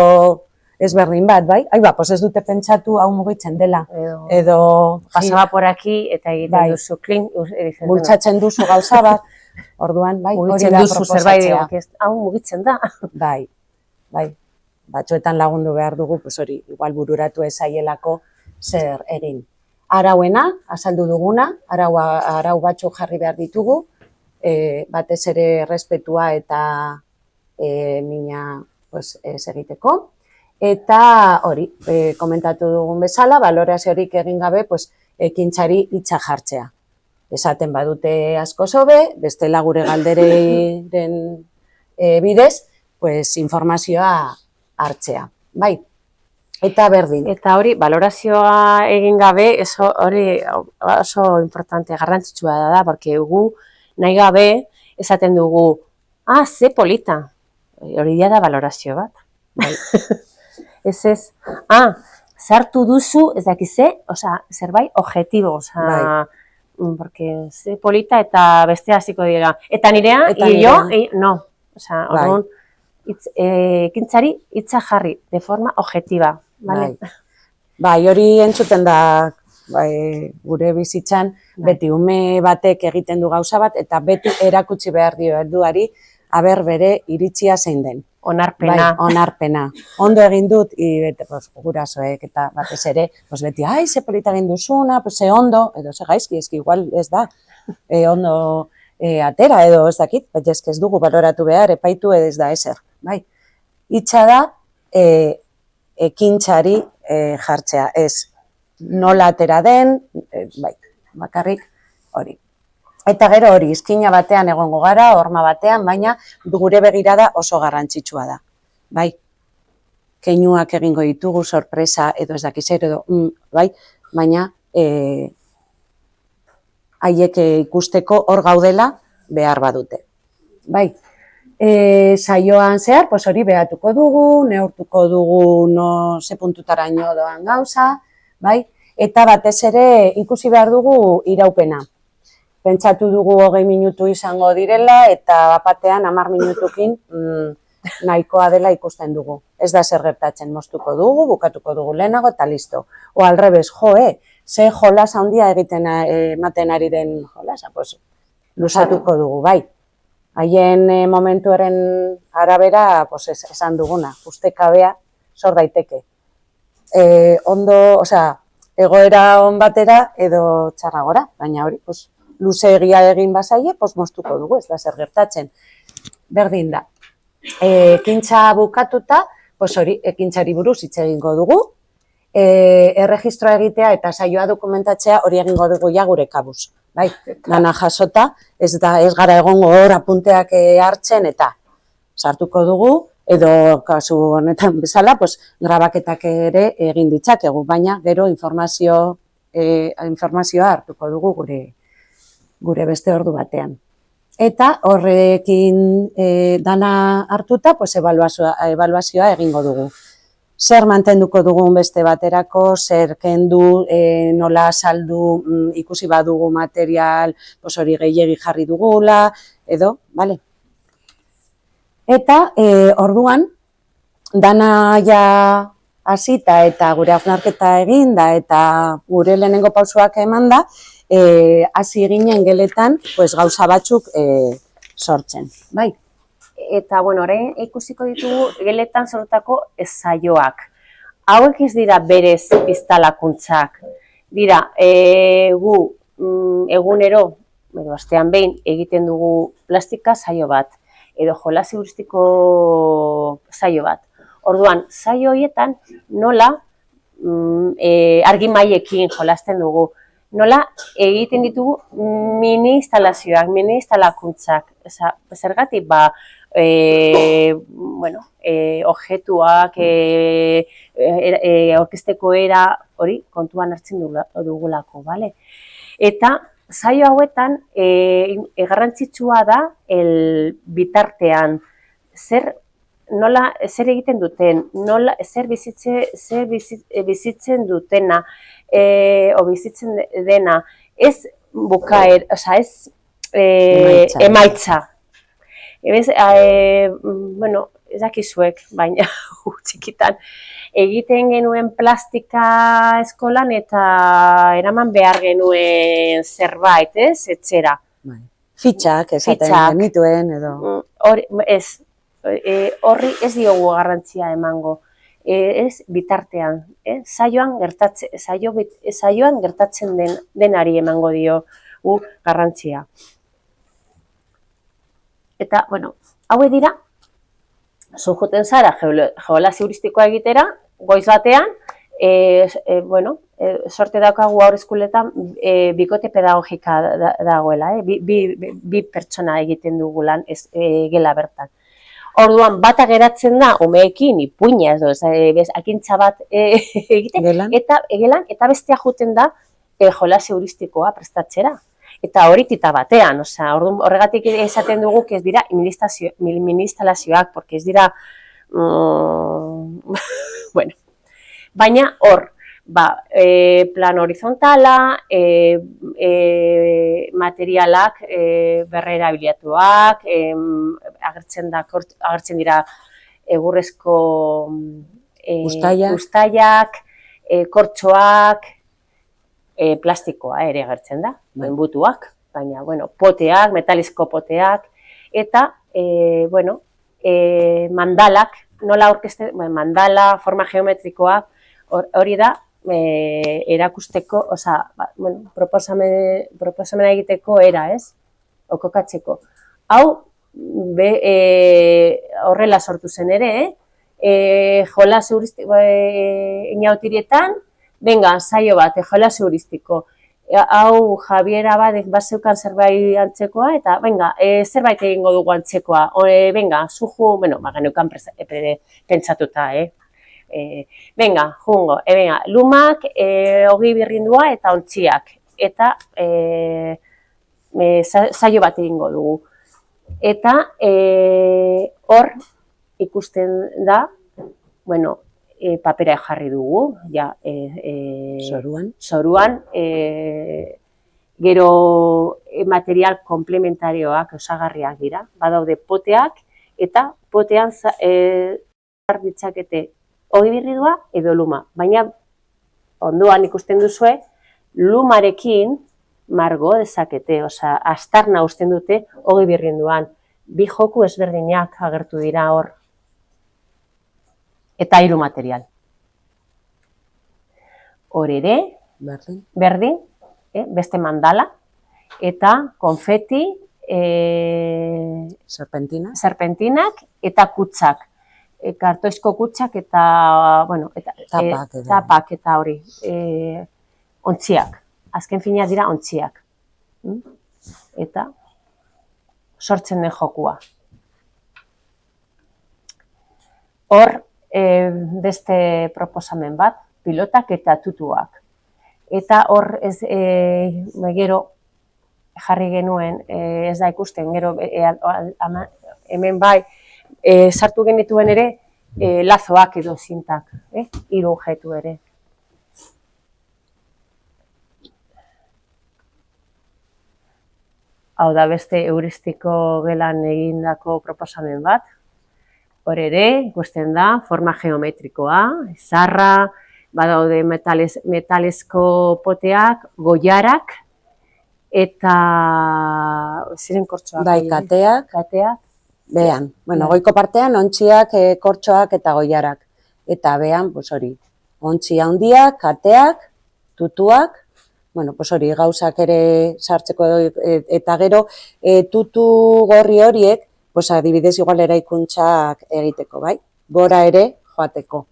ezberdin bat, bai? Pues ez dute pentsatu hau mugitzen dela. Edo pasaba por aquí eta egiten duzu klin. Bultzatzen duzu gauza bat, orduan, bai, hori da proposatzea. Hau mugitzen da. Bai, batzuetan lagundu behar dugu, hori, igual bururatu ezaielako zer egin. Arauena, azaldu duguna, arau batzuk jarri behar ditugu, batez ere errespetua eta mina ez egiteko. Eta hori, komentatu dugun bezala, baloraziorik egin gabe, ekintzari hitza jartzea. Esaten badute asko sobe, bestela gure galderen bidez, informazioa hartzea. Bai. Eta berdin. Eta hori, balorazioa egin gabe, hori oso importante, garrantzitsua da, porque gu nahi gabe esaten dugu, ze polita. Hori da balorazio bat. Ez, sartu duzu, ez dakize, zerbait objetibo, porque ze polita eta beste hasiko dira. Eta nirea, no. Orduan, ekintzari hitza jarri, de forma objetiva. Bai, hori entzuten da gure bizitzan, beti ume batek egiten du gauza bat, eta beti erakutsi behar dio helduari, aber bere iritzia zein den. Onarpena. Onarpena. Ondo egin dut, gurasoek eta batez ere, beti, ze polita egin duzuna, ze ondo, edo ze gaizki, igual ez da, ondo atera edo ez dakit, baina ez dugu baloratu behar, epaitu ez da ezer. Hitza da, ekintzari jartzea, ez nola atera den, bakarrik hori. Eta gero hori, izkina batean egongo gara, horma batean, baina gure begirada oso garrantzitsua da. Keinuak egingo ditugu, sorpresa edo ez dakiz edo, baina haiek ikusteko hor gaudela behar badute. Saioan zehar, hori behatuko dugu, neurtuko dugu ze puntutaraino doan gauza, eta batez ere ikusi behar dugu iraupena. Pentsatu dugu 20 minutu izango direla, eta bapatean 10 minutukin nahikoa dela ikusten dugu. Ez da zer gertatzen, moztuko dugu, bukatuko dugu lehenago eta listo. O alrebez, ze jolas handia egiten ematen ari den jolasa, luzatuko dugu, bai. haien momentuaren arabera, pues, esan duguna, ustekabea sor daiteke. Ondo, osea, egoera on batera edo txarragora, baina hori, pues, luze egia egin bazaie, pues, moztuko dugu, ez da zer gertatzen. Berdin da. Ekintza bukatuta, pues hori, ekintzari buruz hitz egingo dugu, erregistroa egitea eta saioa dokumentatzea hori egingo dugu ja gure kabuz. Bai, dana jasota, ez gara egongo hor apunteak hartzen eta sartuko dugu, edo kasu honetan bezala, pues, grabaketak ere egin ditzakegu, baina gero informazioa hartuko dugu gure beste ordu batean. Eta horrekin dana hartuta, pues, ebaluazioa egingo dugu. Zer mantenduko dugun beste baterako, zer kendu, nola saldu ikusi badugu material, pues, hori gehiegi jarri dugula, edo, bale? Eta orduan, dana ja hasita eta gure hausnarketa eginda eta gure lehenengo pausoak emanda, hasi ginen geletan, pues, gauza batzuk sortzen, bai? Eta, bueno, orain ikusiko ditugu geletan sortutako saioak. Hauek ez dira berez piztalakuntzak. Dira, gu egunero, edo astean behin, egiten dugu plastika saio bat, edo jolas euristiko saio bat. Orduan, saio horietan nola argimaiekin jolasten dugu, nola egiten ditugu mini instalazioak, mini instalakuntzak. Zergatik, objetuak, aurkezteko era hori kontuan hartzen dugulako, bale? Eta saio hauetan garrantzitsua da bitartean zer egiten duten, zer bizitzen dutena, o bizitzen dena, ez bukaer, oza, ez emaitza. Bueno, ez dakizuek, baina txikitan, egiten genuen plastika eskolan eta eraman behar genuen zerbait, ez, etxera. Fitxak, esaten genituen, edo. Horri ez diogu garrantzia emango. Ez bitartean, saioan gertatzen denari emango diogu garrantzia. Eta, bueno, haue dira, zu joten zara jolas euristikoa egitera, goiz batean, sorte daukagu haurreskoletan bikote pedagogika dagoela, bi pertsona egiten dugu lan gela bertan. Orduan, bata geratzen da, umeekin, ipuina, akintza bat egiten, eta bestea joten da jolas euristikoa prestatzera. Eta hori tita batean, horregatik esaten dugu, ez dira mini-instalazioak, porque ez dira, bueno, baina hor, plan horizontala, materialak berrerabiliatuak, agertzen dira egurrezko uztailak, kortxoak, plastikoa ere agertzen da, butuak, baina, bueno, poteak, metalizko poteak, eta, bueno, mandalak, nola aurkezten, mandala, forma geometrikoa, hori da, erakusteko, proposamena egiteko era, ez? Okokatzeko. Hau, horrela sortu zen ere, jolas inautirietan, venga, saio bat, jolas euristiko. Hau, Javiera bazeukan zerbait antzekoa, eta, venga, zerbait egingo dugu antzekoa. Venga, zuhu, bueno, geneukan pentsatuta, venga, jungo, lumak, ogi birrindua eta ontziak. Eta saio bat egingo dugu. Eta hor ikusten da, bueno, papera jarri dugu, zoruan, gero material komplementarioak osagarriak dira, badaude poteak, eta potean ditzakete ogi birridua edo luma, baina ondoan ikusten duzue, lumarekin margo dezakete, astarna uzten dute ogi birrinduan. bi joku ezberdinak agertu dira hor. Eta 3 material. Hor ere, berdin, beste mandala, eta konfeti, serpentinak eta kutsak. Kartoizko kutsak eta, tapak eta hori, ontziak. Azken fina dira ontziak. Eta sortzen den jokua. Hor, beste proposamen bat, pilotak eta tutuak. Eta hor, gero, jarri genuen, ez da ikusten, gero, hemen bai, sartu genituen ere, lazoak edo zintak, 3 objektu ere. Hau da beste heuristiko gelan egindako proposamen bat. Hor ere, ikusten da, forma geometrikoa, zarra, badaude metalezko poteak, goiarak, eta ziren kortxoak. Bai, kateak. Behan, goiko partean, ontziak, kortxoak eta goiarak. Eta behan, hori, ontzi handiak, kateak, tutuak, hori, gauzak ere sartzeko, eta gero, tutu gorri horiek, adibidez, igual eraikuntzak egiteko, bai? Gora ere joateko.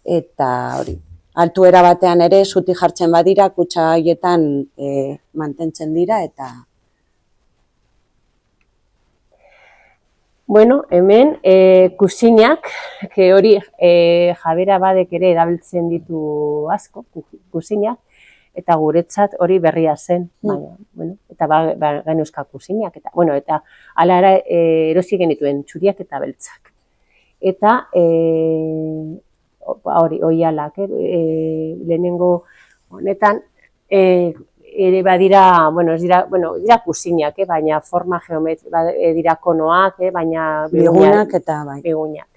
Eta hori, altuera batean ere, zuti jartzen badira, kutsa haietan mantentzen dira, eta... Bueno, hemen, kusinak, hori Jabera Badek ere erabiltzen ditu asko, kusinak, eta guretzat hori berria zen, eta genuzka kusinak, eta ala erosi genituen txuriak eta beltzak. Eta hori, oialak, lehenengo honetan, ere badira, dira kusinak, baina forma geometrikoa, dira konoak, baina bigunak eta bai. Bigunak.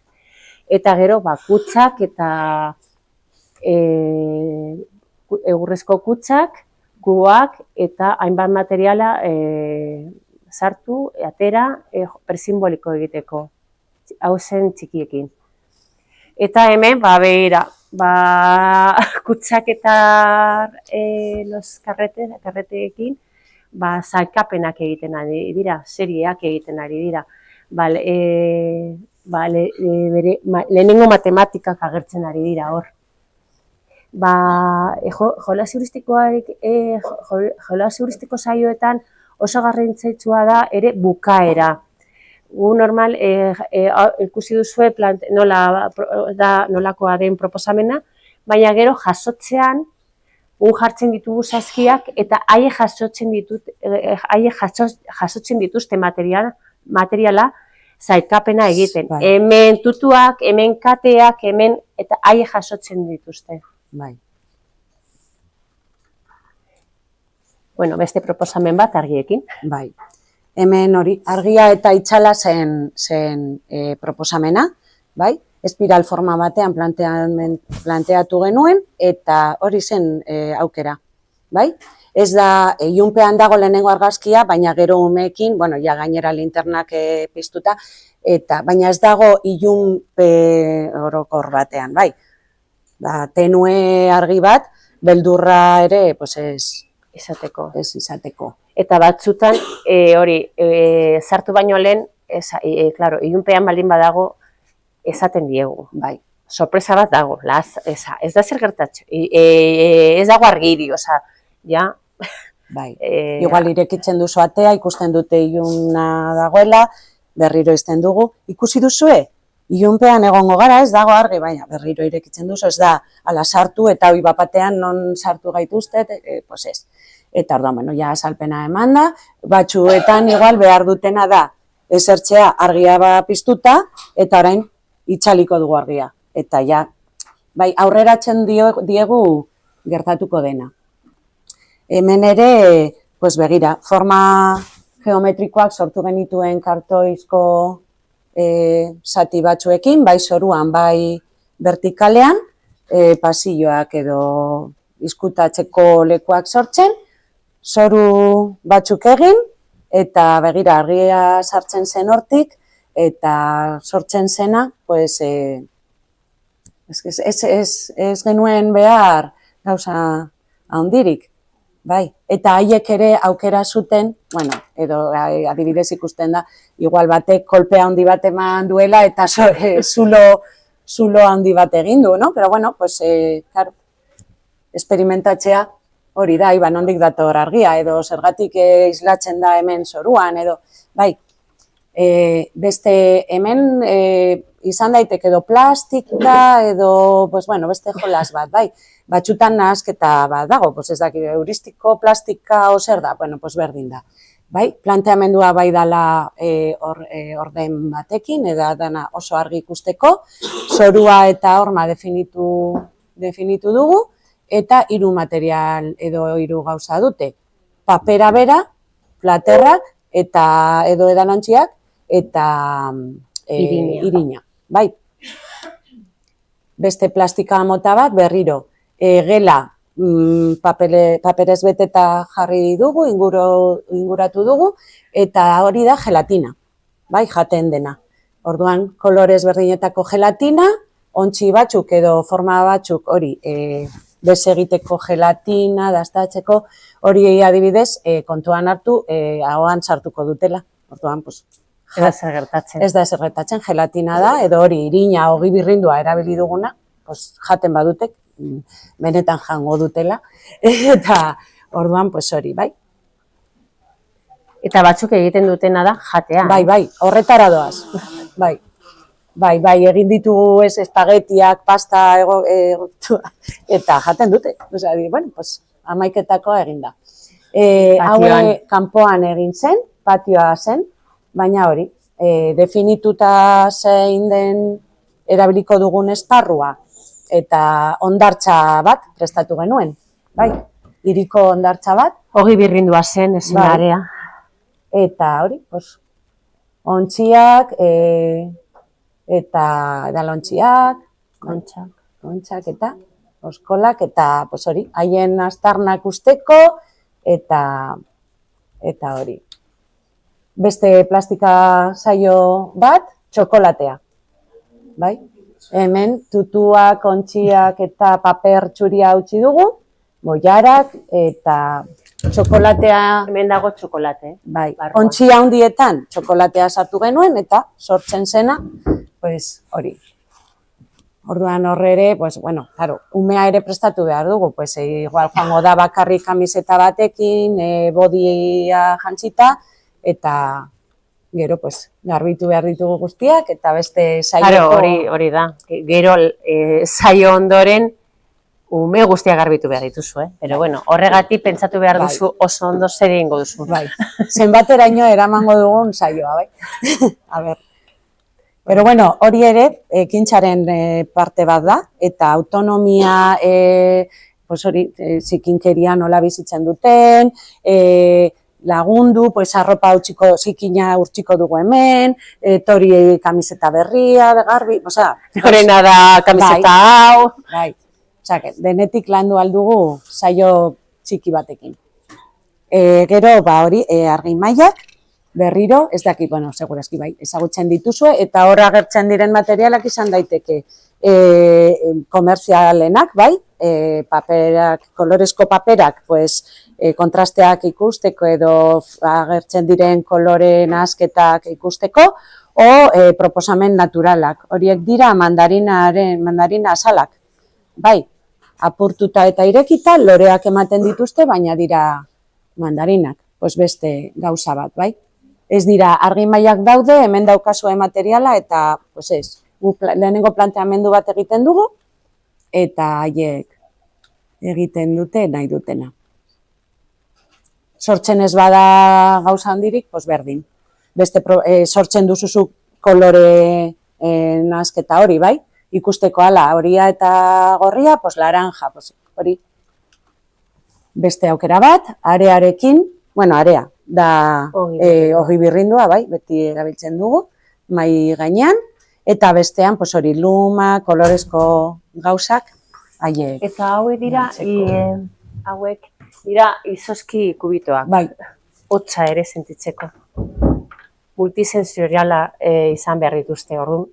Eta gero, kutsak eta egurrezko kutsak, kuboak eta hainbat materiala sartu, atera, persimboliko egiteko, hau zen txikiekin. Eta hemen, behira, kutsak eta los karreteekin, sailkapenak egiten ari dira, serieak egiten ari dira. Lehenengo matematikak agertzen ari dira hor. Jolas heuristiko saioetan oso garrantzitsua da ere bukaera. Gu normal ikusi duzue nolakoa den proposamena, baina gero jasotzean gu jartzen ditugu saskiak eta haiek jasotzen dituzte materiala sailkapena egiten. Hemen tutuak, hemen kateak, hemen eta haiek jasotzen dituzte. Bai. Bueno, beste proposamen bat argiekin. Bai. Hemen hori, argia eta itzala zen proposamena, bai? Espiral forma batean planteatu genuen, eta hori zen aukera, bai? Ez da, ilunpean dago lehenengo argazkia, baina gero umeekin, ja gainera linternak piztuta, baina ez dago ilunpe orokor batean, bai? Tenue argi bat, beldurra ere, ez izateko. Eta batzutan, hori, sartu baino lehen, ilunpean baldin badago, esaten diegu, bai. Sorpresa bat dago, ez da zer gertatxo, ez dago argiri, ja. Bai, igual irekitzen duzu atea, ikusten dute iluna dagoela, berriro izten dugu, ikusi duzue? Ilunpean egongo gara, ez dago argi, baina berriro irekitzen duzu, ez da, ala sartu eta hoi bapatean non sartu gaituztet, ez. Eta orduan, ja, salpena eman da, batzuetan igual behar dutena da, esertzea argia piztuta, eta orain itxaliko dugu argia. Eta ja, bai, aurreratzen diegu gertatuko dena. Hemen ere, begira, forma geometrikoak sortu genituen kartoizko zati batzuekin, bai zoruan, bai vertikalean, pasilloak edo izkutatzeko lekuak sortzen, zoru batzuk egin, eta begira argia sartzen zen hortik, eta sortzen zena, pues, ez genuen behar gauza handirik, bai. Eta haiek ere aukera zuten, bueno, edo adibidez ikusten da, igual batek kolpe handi bat eman duela eta zulo handi bat egin du, no? Pero bueno, pues, claro, esperimentatzea hori da, iba nondik dator argia, edo zergatik islatzen da hemen zoruan, edo, bai, beste hemen izan daiteke edo plastika, edo, pues, bueno, beste jolas bat, bai, batxutan nahasketa bat dago, pues, ez dakit, euristiko plastika zer da, bueno, pues, berdin da. Bai, planteamendua bai dala orden batekin, dana oso argi ikusteko, zorua eta horma definitu dugu, eta 3 material edo 3 gauza dute. Papera bera, platerrak, eta edo edalontziak, eta irina. Bai, beste plastika mota bat, berriro, gela paperez beteta jarri dugu, inguratu dugu, eta hori da gelatina, bai, jaten dena. Orduan, kolorez berdinetako gelatina, ontzi batzuk edo forma batzuk hori desegiteko gelatina, dastatzeko, hori adibidez, kontuan hartu, ahoan sartuko dutela. Orduan, pues, Ez da zer gertatzen. Ez da zer gertatzen, gelatina da, edo hori irina, ogi birrindua erabili duguna, pues, jaten badutek, benetan jango dutela, eta orduan, pues, hori, bai. Eta batzuk egiten dutena da jatea. Bai, horretara doaz, bai. Bai, egin ditugu espagetiak, pasta, eta jaten dute. Osea, bueno, pues, amaiketakoa egin da. Haue kanpoan egin zen, patioa zen, baina hori, definituta zein den erabiliko dugun esparrua, eta hondartza bat prestatu genuen, bai, hiriko hondartza bat. Ogi birrindua zen, ezen area. Eta hori, pues, ontziak, eta edalontziak, kontxak eta oskolak, eta pues hori, haien astarnak usteko, eta hori. Beste plastika saio bat, txokolatea, bai? Hemen tutuak, ontziak eta paper txuria utzi dugu, boiarak eta txokolatea. Hemen dago txokolate. Bai, ontzia handietan txokolatea sartu genuen eta sortzen zena, pues hori. Orduan horre ere, pues bueno, claro, umea ere prestatu behar dugu, pues igual joango da bakarrik kamiseta batekin, bodia jantzita, eta gero, pues, garbitu behar ditugu guztiak, eta beste saioko... Hori da, gero saio ondoren, ume guztiak garbitu behar dituzu, Pero bueno, horregatik pentsatu behar duzu oso ondo zer egingo duzu. Bai, zenbateraino eramango dugun saioa, bai. A ber. Pero bueno, hori ere, ekintzaren parte bat da, eta autonomia, pues hori, zikinkeria nola bizitzen duten, lagundu, pues arropa utziko, zikina urtsiko dugu hemen, tori kamiseta berria, garbi, osea... Horrena da kamiseta hau... Bai. Osea, denetik landu aldugu saio txiki batekin. Gero, hori, argi mailak, berriro, ez dakit, bueno, segurazki bai, ezagutzen dituzue, eta hor agertzen diren materialak izan daiteke komerzialenak, bai, paperak, kolorezko paperak, pues, kontrasteak ikusteko edo agertzen diren kolore nahasketak ikusteko, o proposamen naturalak. Horiek dira mandarina asalak. Bai, apurtuta eta irekita, loreak ematen dituzte, baina dira mandarinak, pues beste gauza bat, bai. Ez dira, argi mailak daude, hemen daukazue materiala, eta, pues ez, lehenengo planteamendu bat egiten dugu, eta haiek egiten dute nahi dutena. Sortzen ez bada gauza handirik, pues berdin. Beste sortzen duzuzu kolore nahasketa hori, bai? Ikusteko ala, horia eta gorria, pues laranja, pues hori. Beste aukera bat, arearekin, bueno, area, da ogi birrindua, bai, beti erabiltzen dugu, mai gainean, eta bestean, pues hori, luma, kolorezko gauzak, haiek. Eta hauek dira, hauek dira izozki kubitoak. Bai, hotza ere sentitzeko. Multisensoriala izan behar dituzte, orduan.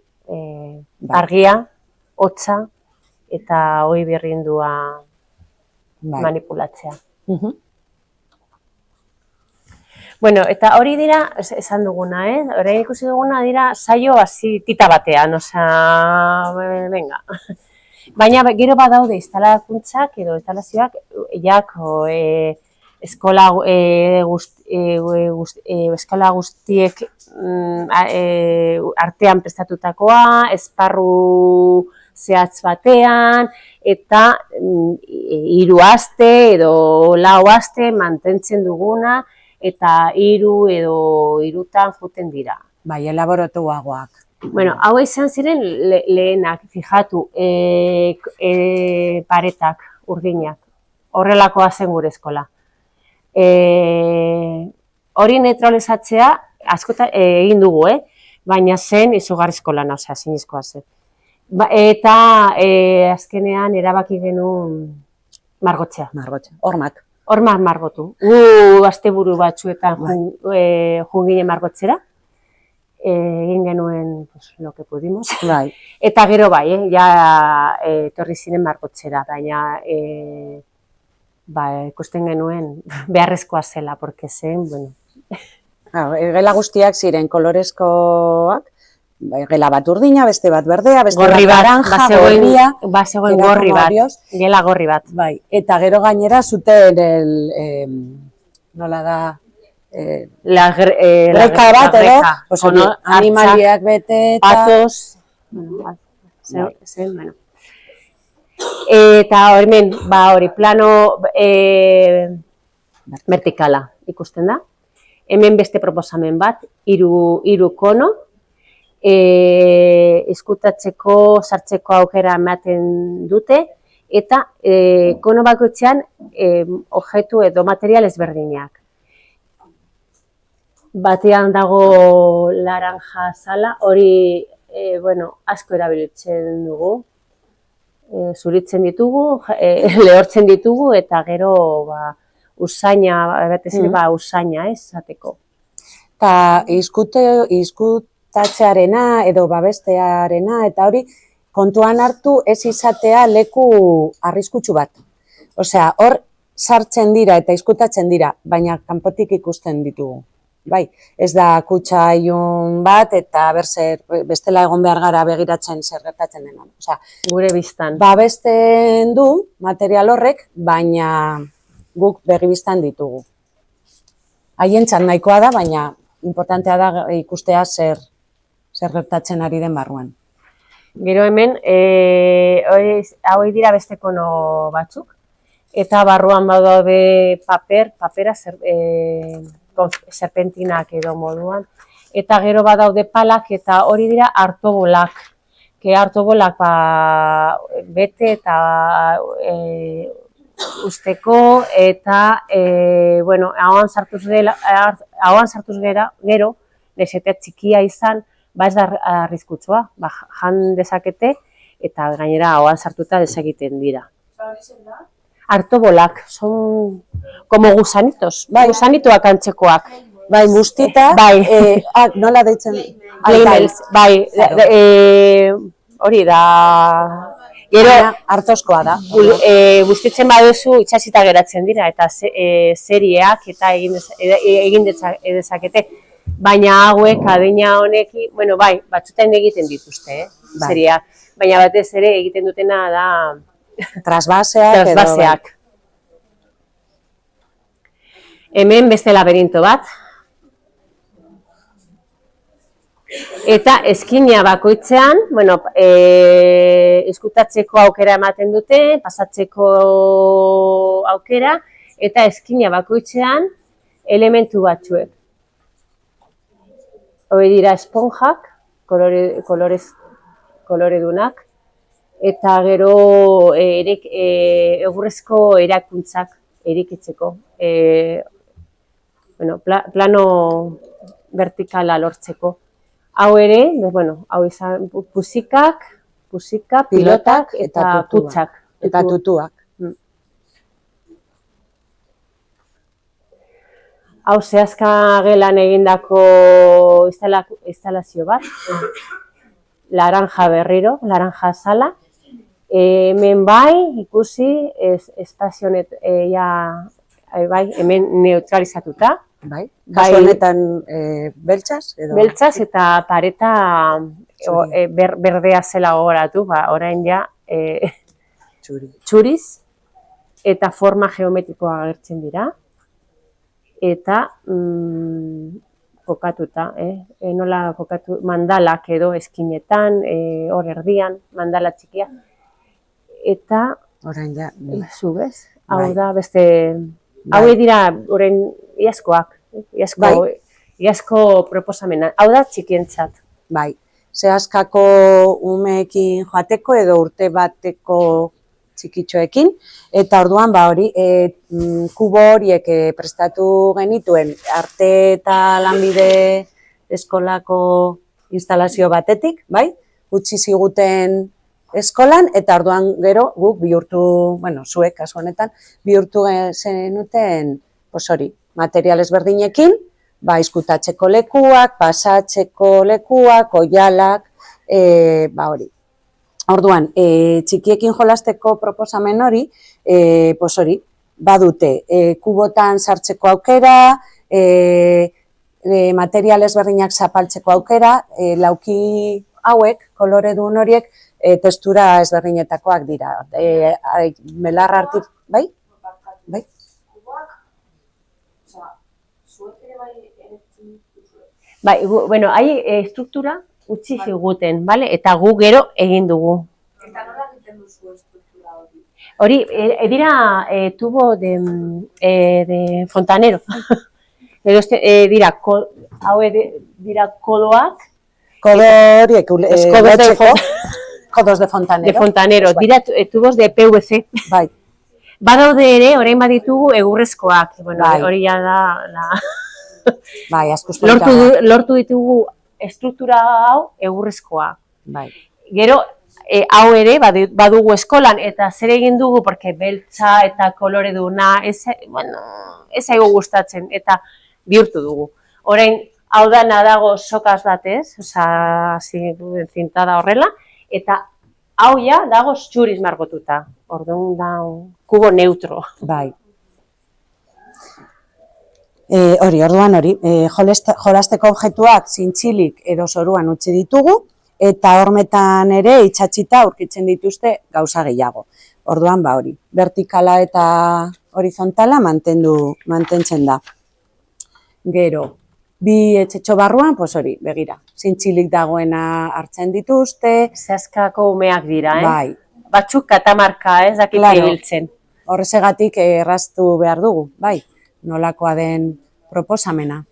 Argia, hotza eta hoi berrindua manipulatzea. Bueno, eta hori dira, esan duguna, orain ikusi duguna dira saio hasi tita batean, osea, venga. Baina gero badaude instalakuntzak edo instalazioak eskola guztiek artean prestatutakoa, esparru zehatz batean, eta 3 aste edo 4 aste mantentzen duguna, eta 3 edo 3tan joten dira. Bai, elaboratuagoak. Bueno, hau izan ziren lehenak, fijatu, paretak, urdinak, horrelakoa zen gure eskola. Hori neutralizatzea askotan egin dugu, baina zen izugarrizko lana, osea, zinezkoa zen. Eta azkenean erabaki genuen margotzea. Hormak. Hormak margotu. Asteburu batzuetan joan ginen margotzera. Egin genuen lo que pudimos. Eta gero bai, ja etorri ziren margotzera, baina ikusten genuen beharrezkoa zela, porque zen, bueno. Gela guztiak ziren kolorezkoak, gela bat urdina, beste bat berdea, beste bat naranja, gorria. Bazegoen gorri bat, gela gorri bat. Eta gero gainera zuten, nola da, greka bat edo, animaliak bete eta... Patos, eta hemen, hori, plano vertikala ikusten da. Hemen beste proposamen bat, 3 kono, izkutatzeko, sartzeko aukera ematen dute, eta kono bakoitzean objektu edo material ezberdinak. Batean dago laranja zala, hori asko erabiltzen dugu, zuritzen ditugu, lehortzen ditugu, eta gero usaina, usaina esateko. Eta izkutatzearena edo babestearena, eta hori kontuan hartu ez izatea leku arriskutsu bat. Osea, hor sartzen dira eta izkutatzen dira, baina kanpotik ikusten ditugu. Bai, ez da kutxa ilun bat eta bestela egon behar gara begiratzen zer gertatzen dena. Osea, gure biztan. Babesten du material horrek, baina guk begi biztan ditugu. Haientzat nahikoa da, baina importantea da ikustea zer gertatzen ari den barruan. Gero hemen, hauei dira beste kono batzuk, eta barruan badaude papera serpentinak edo moduan, eta gero badaude palak, eta hori dira artobolak. Artobolak bete eta usteko, eta hauan sartuz gero, nesetea txikia izan, ez da arriskutsua, jan dezakete, eta gainera hauan sartuta desegiten dira. Artobolak, son como gusanitos, gusanitoak antzekoak. Bai, mustita, nola deitzen? Hori da, gero hartozkoa da. Bustitzen baduzu itxasita geratzen dira, eta serieak eta egin dezakete. Baina hauek, adina honekin, batzutan egiten dituzte, serieak. Baina batez ere egiten dutena da trasbaseak. Hemen beste laberinto bat. Eta eskina bakoitzean, izkutatzeko aukera ematen dute, pasatzeko aukera, eta eskina bakoitzean elementu batzuek. Hori dira esponjak, koloredunak, eta gero egurrezko erakuntzak erikitzeko. Plano vertikala lortzeko. Hau ere, hau izan pusika, pilotak eta tutsak. Eta tutuak. Hau zehazka gelan egindako instalazio bat, laranja berriro, laranja azala. Hemen bai, ikusi, espazionet bai, hemen neutralizatuta. Bai, kasu honetan beltzaz edo? Beltzaz eta pareta berdea zela gogoratu, orain ja txuriz, eta forma geometrikoa agertzen dira. Eta kokatuta, nola kokatu, mandalak edo eskinetan, hor erdian, mandala txikia. Eta, orain ja, zu bez, hau da beste, hau dira orain iazkoak, iazko proposamena, hau da txikientzat. Bai, zehazkako umeekin joateko edo urte bateko txikitxoekin, eta orduan hori kubo horiek prestatu genituen arte eta lanbide eskolako instalazio batetik, bai, utzi ziguten eskolan, eta orduan gero guk bihurtu, bueno, zuek kasu honetan, bihurtu zenuten, hori, material ezberdinekin, izkutatzeko lekuak, pasatzeko lekuak, oialak, hori. Orduan, txikiekin jolasteko proposamen hori, badute kubotan sartzeko aukera, material ezberdinak zapaltzeko aukera, lauki hauek, koloredun horiek, testura ezberdinetakoak dira. Belarra artik, bai? Bai? Bai, bueno, hai estruktura utzi ziguten, bale? Eta gu gero egin dugu. Eta nola egiten duzu estruktura hori? Hori, dira tubo de fontanero. Dira, dira kodoak. Kodo horiek, kodos de fontanero. De fontanero, dira tubos de PVC. Bai. Badaude ere, orain baditugu egurrezkoak. Hori ja da... Bai, askoz lortu ditugu estruktura hau egurrezkoa. Bai. Gero, hau ere badugu eskolan, eta zer egin dugu, porque beltza eta kolore duna, ez aigu gustatzen, eta bihurtu dugu. Orain, hau dana dago sokaz batez, zintada horrela, eta hau ja dago txuriz margotuta. Orduan da, kubo neutro. Bai. Orduan hori, jolasteko objektuak zintzilik edo zoruan utzi ditugu, eta hormetan ere itxatxita aurkitzen dituzte gauza gehiago. Orduan hori, vertikala eta horizontala mantentzen da. Gero, bi etxetxo barruan, hori, begira, zintzilik dagoena hartzen dituzte. Zehazkako umeak dira, Bai. Batzuk katamarka, ez dakit ibiltzen. Horrezegatik erraztu behar dugu, bai. Nolakoa den proposamena.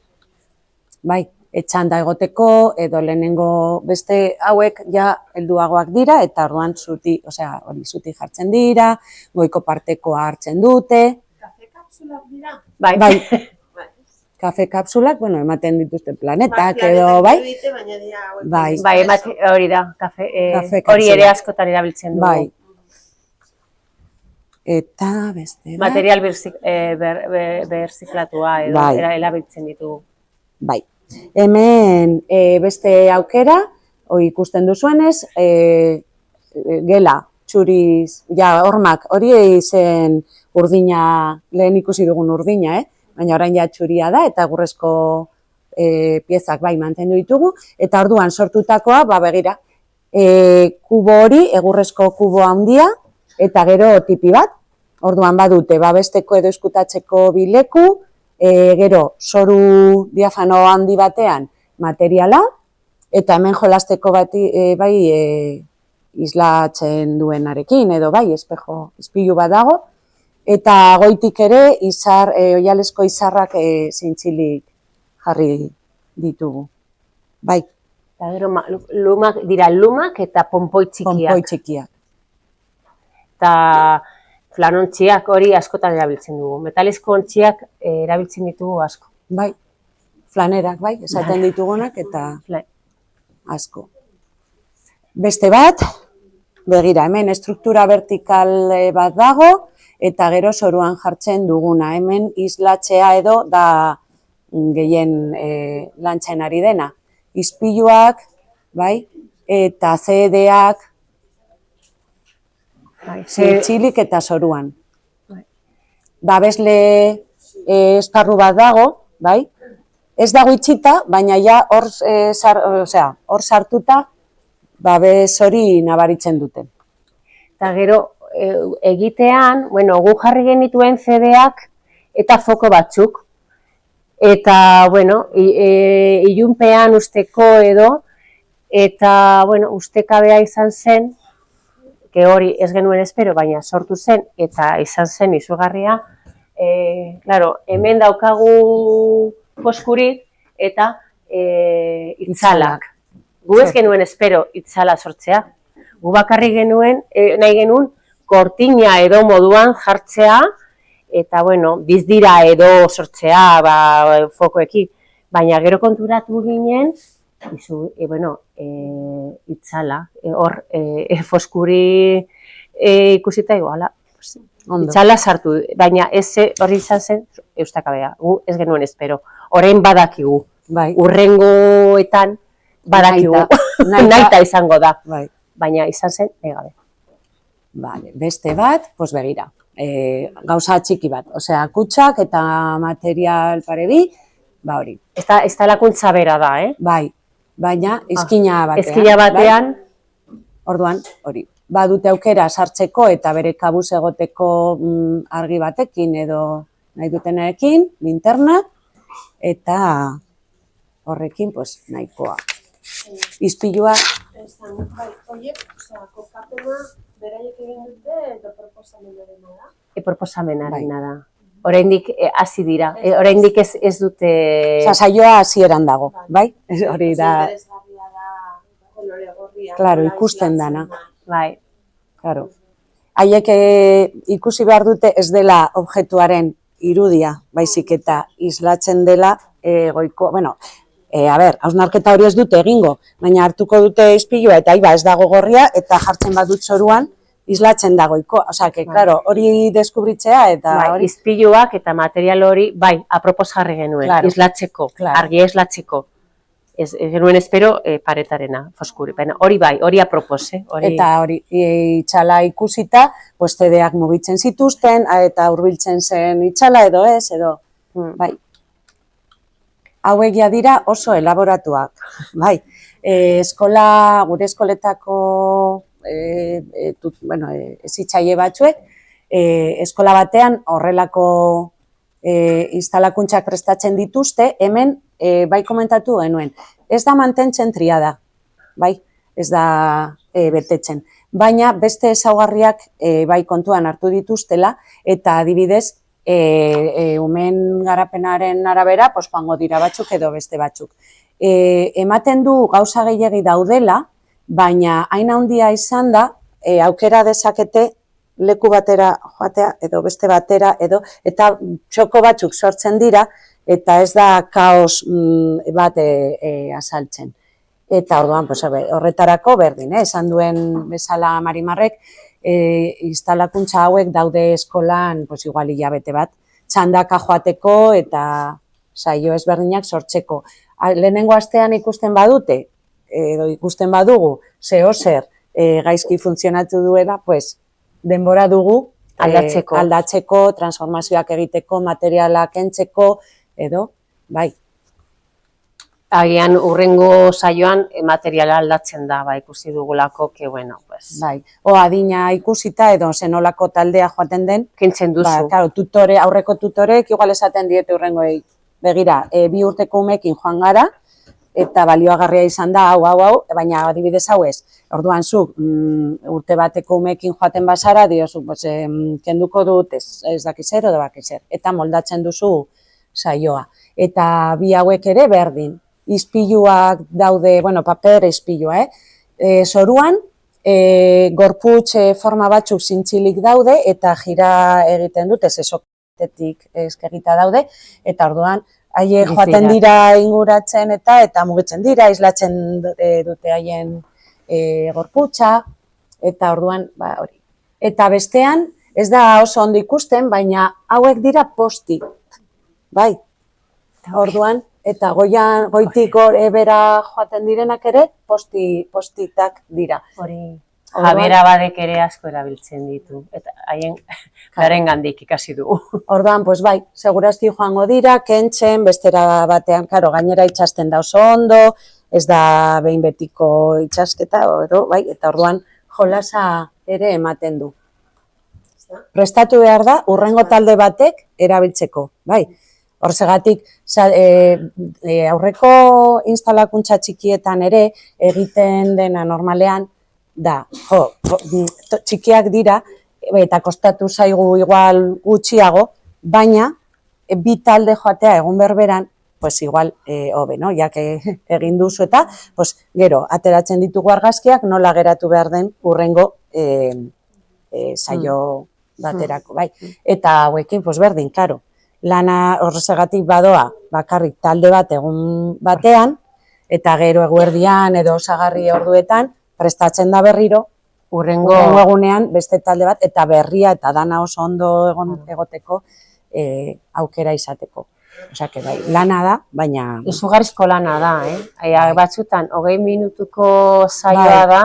Bai, etxanda egoteko edo lehenengo beste hauek ja helduagoak dira eta orduan zuti jartzen dira, goiko partekoa hartzen dute. Kafe kapsulak dira? Bai. Kafe kapsulak, ematen dituzte planetak edo, bai? Bai, hori da, hori ere askotan erabiltzen dugu. Bai. Eta beste... Material berziklatua edo erabiltzen ditugu. Bai. Hemen beste aukera, ikusten duzuenez, gela, txuriz, hormak, hori zen urdina, lehen ikusi dugun urdina, baina orain ja txuria da, eta egurrezko piezak bai mantendu ditugu, eta orduan sortutakoa, begira, kubo hori, egurrezko kubo handia, eta gero tipi bat, orduan badute babesteko edo eskutatzeko bileku, gero zoru diafano handi batean materiala, eta hemen jolasteko bai islatzen duenarekin, edo bai espilu bat dago, eta goitik ere oialezko izarrak zintzilik jarri ditugu. Bai. Eta gero dira lumak eta ponpoi txikiak. Ponpoi txikiak. Eta flanontziak hori askotan erabiltzen dugu. Metalizko ontziak erabiltzen ditugu asko. Bai, flanerak, bai, esaten ditugunak eta asko. Beste bat, begira, hemen estruktura vertikal bat dago, eta gero zoruan jartzen duguna. Hemen islatzea edo da gehien lantzen ari dena. Ispiluak, bai, eta CD-ak, zintzilik eta zoruan. Babesle esparru bat dago, bai, ez dago itxita, baina ja hor sartuta babes hori nabaritzen dute. Eta gero, egitean, bueno, gu jarri genituen CD-ak eta foko batzuk. Eta, bueno, ilunpean usteko edo, eta, bueno, ustekabea izan zen, hori ez genuen espero, baina sortu zen, eta izan zen izugarria. Claro, hemen daukagu foskurik eta itzalak. Gu ez genuen espero itzala sortzea. Gu bakarri genuen, nahi genuen, kortina edo moduan jartzea, eta, bueno, bizdira edo sortzea fokoekin. Baina gero konturatu ginen, itzala, hor, foskuri ikusita iguala, itzala sartu, baina hori izan zen eustakabea, gu ez genuen espero. Orain badakigu, urrengoetan badakigu, nahita izango da, baina izan zen egabe. Beste bat, begira, gauza txiki bat, osea, kutsak eta material parebi, hori. Estalakuntza bera da, Bai, baina izkina batean. Izkina batean. Orduan, hori. Badute aukera sartzeko eta bere kabuz egoteko argi batekin edo nahi dutenarekin, linternak, eta horrekin, nahikoa. Izpilua. Oiek, kokapena beraiek egin dute edo proposamenarena da? Proposamenarena da. Oraindik hasi dira, oraindik ez dute... Saioa hasieran dago, bai? Hori da... Interesgarria da, kolore gorria. Claro, ikusten dana. Bai. Claro. Haiek ikusi behar dute ez dela objektuaren irudia, baizik eta islatzen dela goiko... Bueno, hausnarketa hori ez dute egingo, baina hartuko dute izpilua eta ez dago gorria eta jartzen badut zoruan, islatzen dagoiko, osea, claro, hori deskubritzea eta hori... Izpiluak eta material hori, apropos jarri genuen, islatzeko, argia islatzeko. Ez genuen espero paretarena, foskuri, hori apropos, Eta hori, itxala ikusita, CD-ak mugitzen zituzten, eta hurbiltzen zen itxala edo ez, edo, bai. Hauek dira oso elaboratuak, bai. Gure eskoletako ezitzaile batzuek, eskola batean horrelako instalakuntzak prestatzen dituzte, hemen bai komentatu genuen, ez da mantentzen triada, bai, ez da betetzen, baina beste ezaugarriak bai kontuan hartu dituztela, eta adibidez, umen garapenaren arabera, joango dira batzuk edo beste batzuk. Ematen du gauza gehiegi daudela, baina hain handia izan da, aukera dezakete leku batera joatea edo beste batera edo, eta txoko batzuk sortzen dira, eta ez da kaos bat azaltzen. Eta orduan, horretarako berdin, esan duen bezala Marimarrek, instalakuntza hauek daude eskolan, igual hilabete bat, txandaka joateko eta saio ezberdinak sortzeko. Lehenengo astean ikusten badute, edo ikusten badugu, zer gaizki funtzionatu duela, denbora dugu aldatzeko, transformazioak egiteko, materialak kentzeko, edo, bai. Agian urrengo saioan materiala aldatzen da, ikusi dugulako, bueno, pues... Bai, adina ikusita edo zenolako taldea joaten den. Kentzen duzu. Aurreko tutorek, igual esaten diete urrengoei, begira, 2 urteko umekin joan gara, eta balioagarria izan da, hau, baina adibidez hau ez. Orduan zuk, urte bateko umekin joaten bazara, diozu, kenduko dut ez dakizer edo bakizer, eta moldatzen duzu saioa. Eta bi hauek ere berdin. Izpiluak daude, paper izpilua, zoruan, gorputz forma batzuk zintzilik daude, eta jira egiten dute, zesoketetik eskegita daude, eta orduan, haie joaten dira inguratzen eta mugitzen dira, islatzen dute haien gorputza, eta orduan, hori. Eta bestean, ez da oso ondo ikusten, baina hauek dira posti, bai. Orduan, eta goitik bera joaten direnak ere, postitak dira. Hori, Javier Abadek ere asko erabiltzen ditu, eta haien berengandik ikasi dugu. Orduan, pues bai, segurazki joango dira, kentzen, bestera batean, karo, gainera itxasten da oso ondo, ez da behin betiko itxasketa, bai, eta orduan jolasa ere ematen du. Prestatu behar da, hurrengo talde batek erabiltzeko, bai. Horzegatik, aurreko instalakuntza txikietan ere egiten dena normalean, da, txikiak dira, eta kostatu zaigu igual gutxiago, baina bi talde joatea egun berberan, pues igual hobe, no? Jak egin duzu eta, pues gero, ateratzen ditugu argazkiak nola geratu behar den hurrengo saio baterako, bai. Eta hauekin, pues berdin, klaro, lana horregatik badoa bakarrik talde bat egun batean, eta gero eguerdian edo osagarri orduetan, prestatzen da berriro, hurrengo egunean beste talde bat, eta berria eta dana oso ondo egoteko aukera izateko. Osea, bai, lana da, baina... Izugarrizko lana da, batzutan, 20 minutuko saioa da,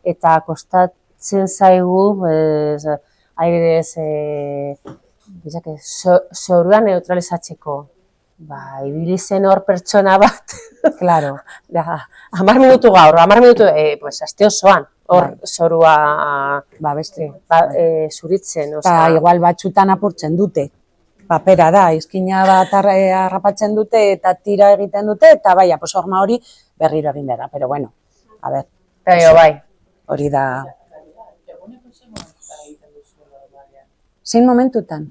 eta kostatzen zaigu, adibidez, zorua neutralizatzeko. Ibili zen hor pertsona bat. Claro. 10 minutu gaur, 10 minutu, pues, aste osoan, hor zorua zuritzen. Eta igual batzutan apurtzen dute. Papera da, izkina bat harrapatzen dute eta tira egiten dute, eta bai, horma hori berriro egin dela. Pero bueno, a ver. Bai. Hori da... Zein momentutan?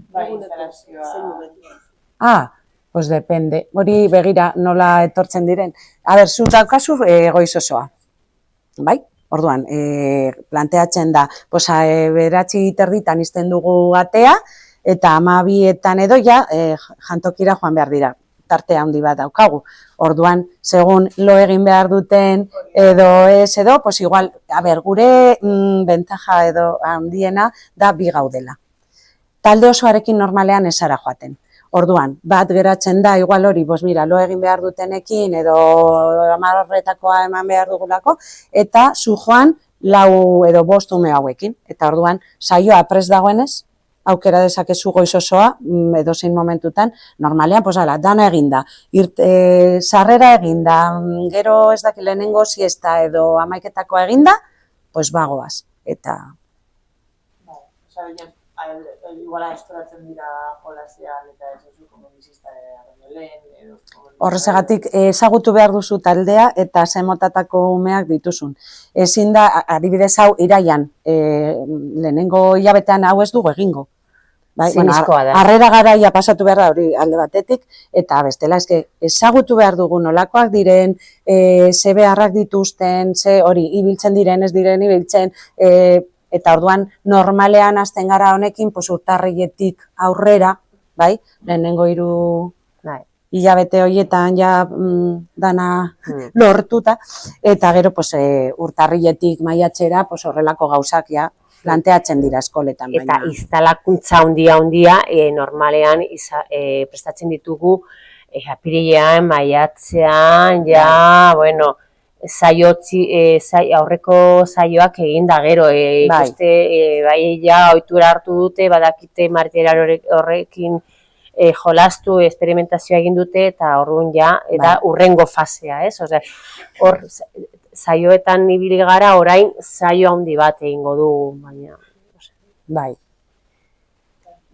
Pues depende. Hori begira nola etortzen diren. A ber, zu daukazu goiz osoa. Bai? Orduan, planteatzen da, beratzi terditan izten dugu atea, eta 12etan edo ja jantokira joan behar dira. Tarte handi bat daukagu. Orduan, segun lo egin behar duten edo ez edo, pues igual, a ber, gure bentaja edo handiena da bi gaudela. Talde osoarekin normalean ezara joaten. Orduan, bat geratzen da, igual hori, mira, lo egin behar dutenekin edo 10retakoa eman behar dugulako, eta zu joan 4 edo 5 ume hauekin. Eta orduan, saioa prest dagoenez, aukera dezakezu goiz osoa, edo zein momentutan, normalean, dana eginda, sarrera eginda, gero ez daki lehenengo siesta edo 11etakoa eginda, bagoaz, eta... Iguala eskoratzen dira jolasean eta ez duzu komunizista lehen. Horregatik ezagutu behar duzu taldea eta zemotatako umeak dituzun. Ezin da, adibidez hau iraian, lehenengo hilabetean hau ez dugu egingo. Zinezkoa da. Harrera garaia pasatu behar da hori alde batetik, eta bestela ezagutu behar dugu nolakoak diren, ze beharrak dituzten, ze hori ibiltzen diren, ez diren ibiltzen, eta orduan normalean hasten gara honekin urtarriletik aurrera, bai, lehenengo 3 hilabete horietan ja dana lortuta, eta gero urtarriletik maiatzera horrelako gauzak ja planteatzen dira eskoletan. Eta instalakuntza handia normalean prestatzen ditugu apirilean, maiatzean, ja, bueno, aurreko saioak egin da gero, ikuste, bai, ja, ohitura hartu dute, badakite material horrekin jolastu, esperimentazioa egin dute, eta orduan ja, eta hurrengo fasea, ez? Osea, hor, saioetan ibili gara, orain saio handi bat egingo du, baina... Bai.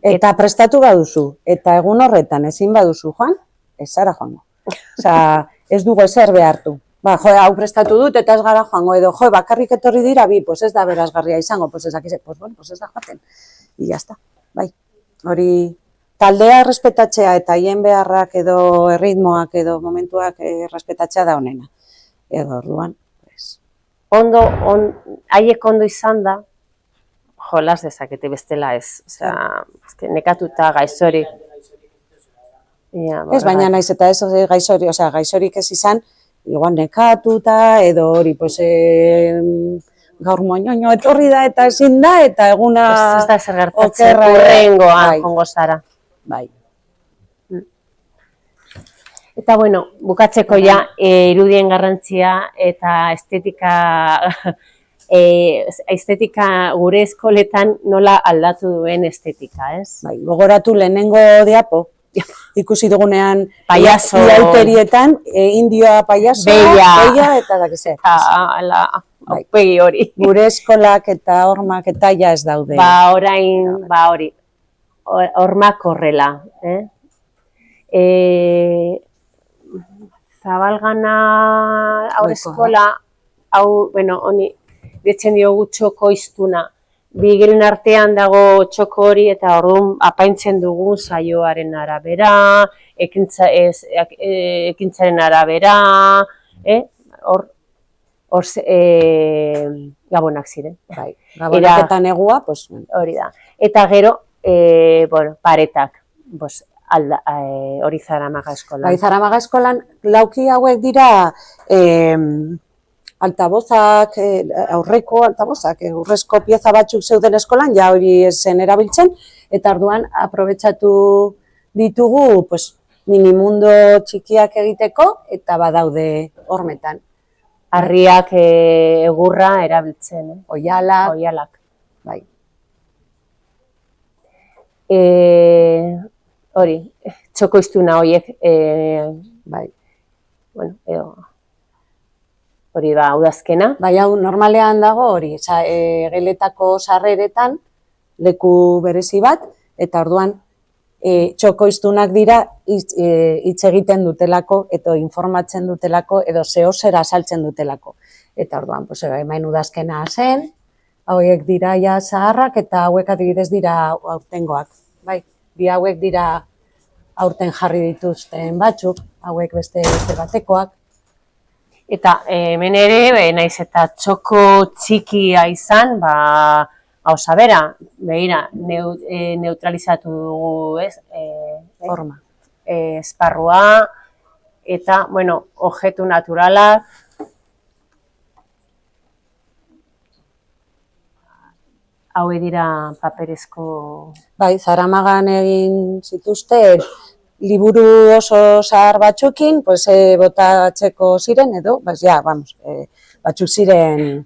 Eta prestatu baduzu, eta egun horretan ezin baduzu joan, ez zara joango. Osea, ez dugu ezer behartu. Hau prestatu dut eta ez gara joango edo, bakarrik etorri dira bi, ez da berazgarria izango, ez da joaten. I jazta, bai. Hori, taldea respetatzea eta hien beharrak edo erritmoak edo momentuak respetatzea da honena. Edo orduan, Ondo, haiek ondo izan da, jolas dezakete bestela ez. Osea, nekatuta gaizori. Ez, baina naiz eta ez gaixorik ez izan, igual nekatuta, edo hori, gaur moñoño etorri da eta ezin da, eta eguna... Ez da zer gertatzen hurrengoan jongo zara. Bai. Eta, bueno, bukatzeko ja, irudien garrantzia eta estetika gure eskoletan nola aldatu duen estetika, ez? Bai, gogoratu lehenengo diapo, ikusi dugunean Payaso. Iauterietan, indioa payasoa, beia eta dakize. Eta, aupegi hori. Gure eskolak eta hormak eta ja ez daude. Orain, hori, hormak horrela, Zabalgana haurreskola, hau, honi, ditzen diogu txoko iztuna. Bi gelen artean dago txoko hori eta orduan apaintzen dugu saioaren arabera, ekintzaren arabera, gabonak ziren. Bai, gabonak eta negua, pues... Hori da. Eta gero, paretak, hori Zaramaga eskolan. Bai, Zaramaga eskolan lauki hauek dira altabozak, aurreko altabozak, urrezko pieza batzuk zeuden eskolan, ja hori zen erabiltzen, eta orduan aprobetxatu ditugu minimundo txikiak egiteko, eta badaude hormetan. Harriak egurra erabiltzen, oialak. Bai. Hori, txoko iztuna horiek, bai. Hori da, udazkena. Bai, hau normalean dago hori, geletako sarreretan leku berezi bat, eta orduan txoko iztunak dira hitz egiten dutelako, edo informatzen dutelako, edo zehozera saltzen dutelako. Eta orduan, hemen udazkena zen, hauek dira ja zaharrak, eta hauek adibidez dira aurtengoak. Bai, bi hauek dira aurten jarri dituzten batzuk, hauek beste batekoak. Eta hemen ere, naiz eta txoko txikia izan, gauza bera, begira, neutralizatu dugu, forma. Esparrua, eta, objektu naturalak. Hau dira paperezko... Bai, Zaramagan egin zituzten, liburu oso zahar batzukin, botatzeko ziren, edo, batzuk ziren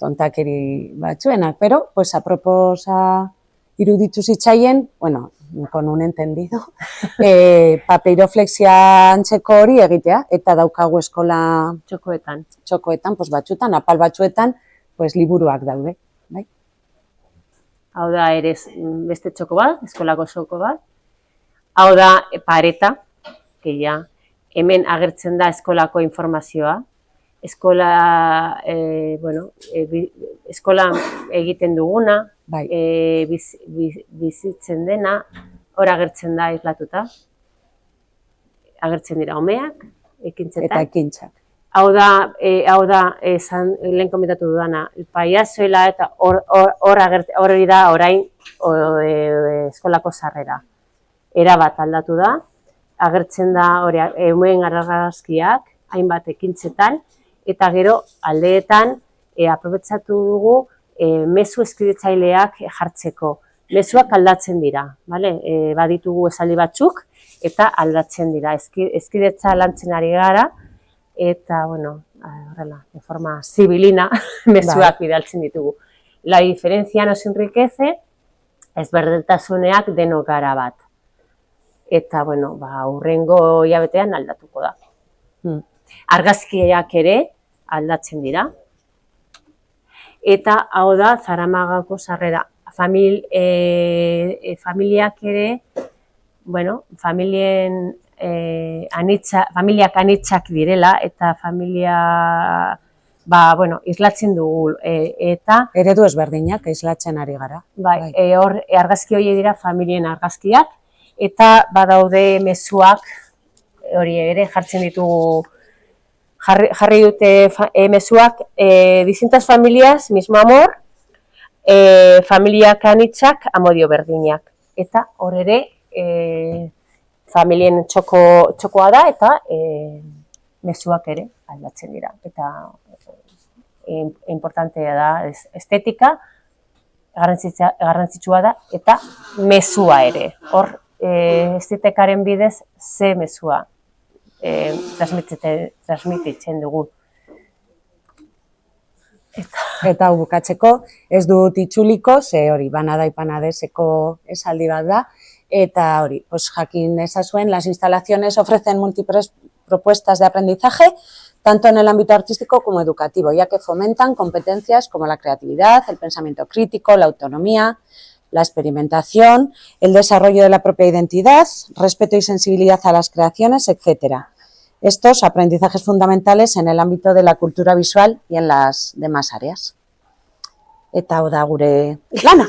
tontakeri batzuenak, pero, aproposa iruditu zitzaien, con un entendido, papeiroflexia antzeko hori egitea, eta daukagu eskola txokoetan, batzuetan, apal batzuetan, liburuak daude. Hau da ere beste txoko bat, eskolako txoko bat. Hau da pareta, hemen agertzen da eskolako informazioa. Eskola egiten duguna, bizitzen dena, hor agertzen da islatuta. Agertzen dira umeak, ekintzetan. Eta ekintzak. Hau da, lehen komentatu dudana, paiazoela eta hori da orain eskolako sarrera. Erabat aldatu da, agertzen da umeen argazkiak, hainbat ekintzetan, eta gero aldeetan aprobetxatu dugu mezu eskribitzaileak jartzeko. Mezuak aldatzen dira, baditugu esaldi batzuk, eta aldatzen dira. Eskridetza lantzen ari gara, eta, horrela, de forma zibilina, mezuak bidaltzen ditugu. La diferencia nos enriquece, ezberdintasuneak denok gara bat. Eta, hurrengo hilabetean aldatuko da. Argazkiak ere aldatzen dira. Eta, hau da, Zaramagako sarrera. Familiak ere, familiak anitzak direla, eta familia, islatzen dugu, eta... Eredu ezberdinak, islatzen ari gara. Hor, argazki horiek dira familien argazkiak, eta badaude mezuak, hori ere jartzen ditugu, jarri dute mezuak, distintas familias, mismo amor, familiak anitzak, amodio berdinak. Eta hor ere, familien txokoa da, eta mezuak ere aldatzen dira. Eta importantea da estetika, garrantzitsua da, eta mezua ere. Hor, estetikaren bidez, ze mezua transmititzen dugu. Eta hau bukatzeko, ez dut itzuliko, ze hori banada ipanadeseko esaldi bat da, eta hori, pues jakin ezazuen, las instalaciones ofrecen múltiples propuestas de aprendizaje, tanto en el ámbito artístico como educativo, ya que fomentan competencias como la creatividad, el pensamiento crítico, la autonomía, la experimentación, el desarrollo de la propia identidad, respeto y sensibilidad a las creaciones, etc. Estos aprendizajes fundamentales en el ámbito de la cultura visual y en las demás áreas. Eta hau da gure lana.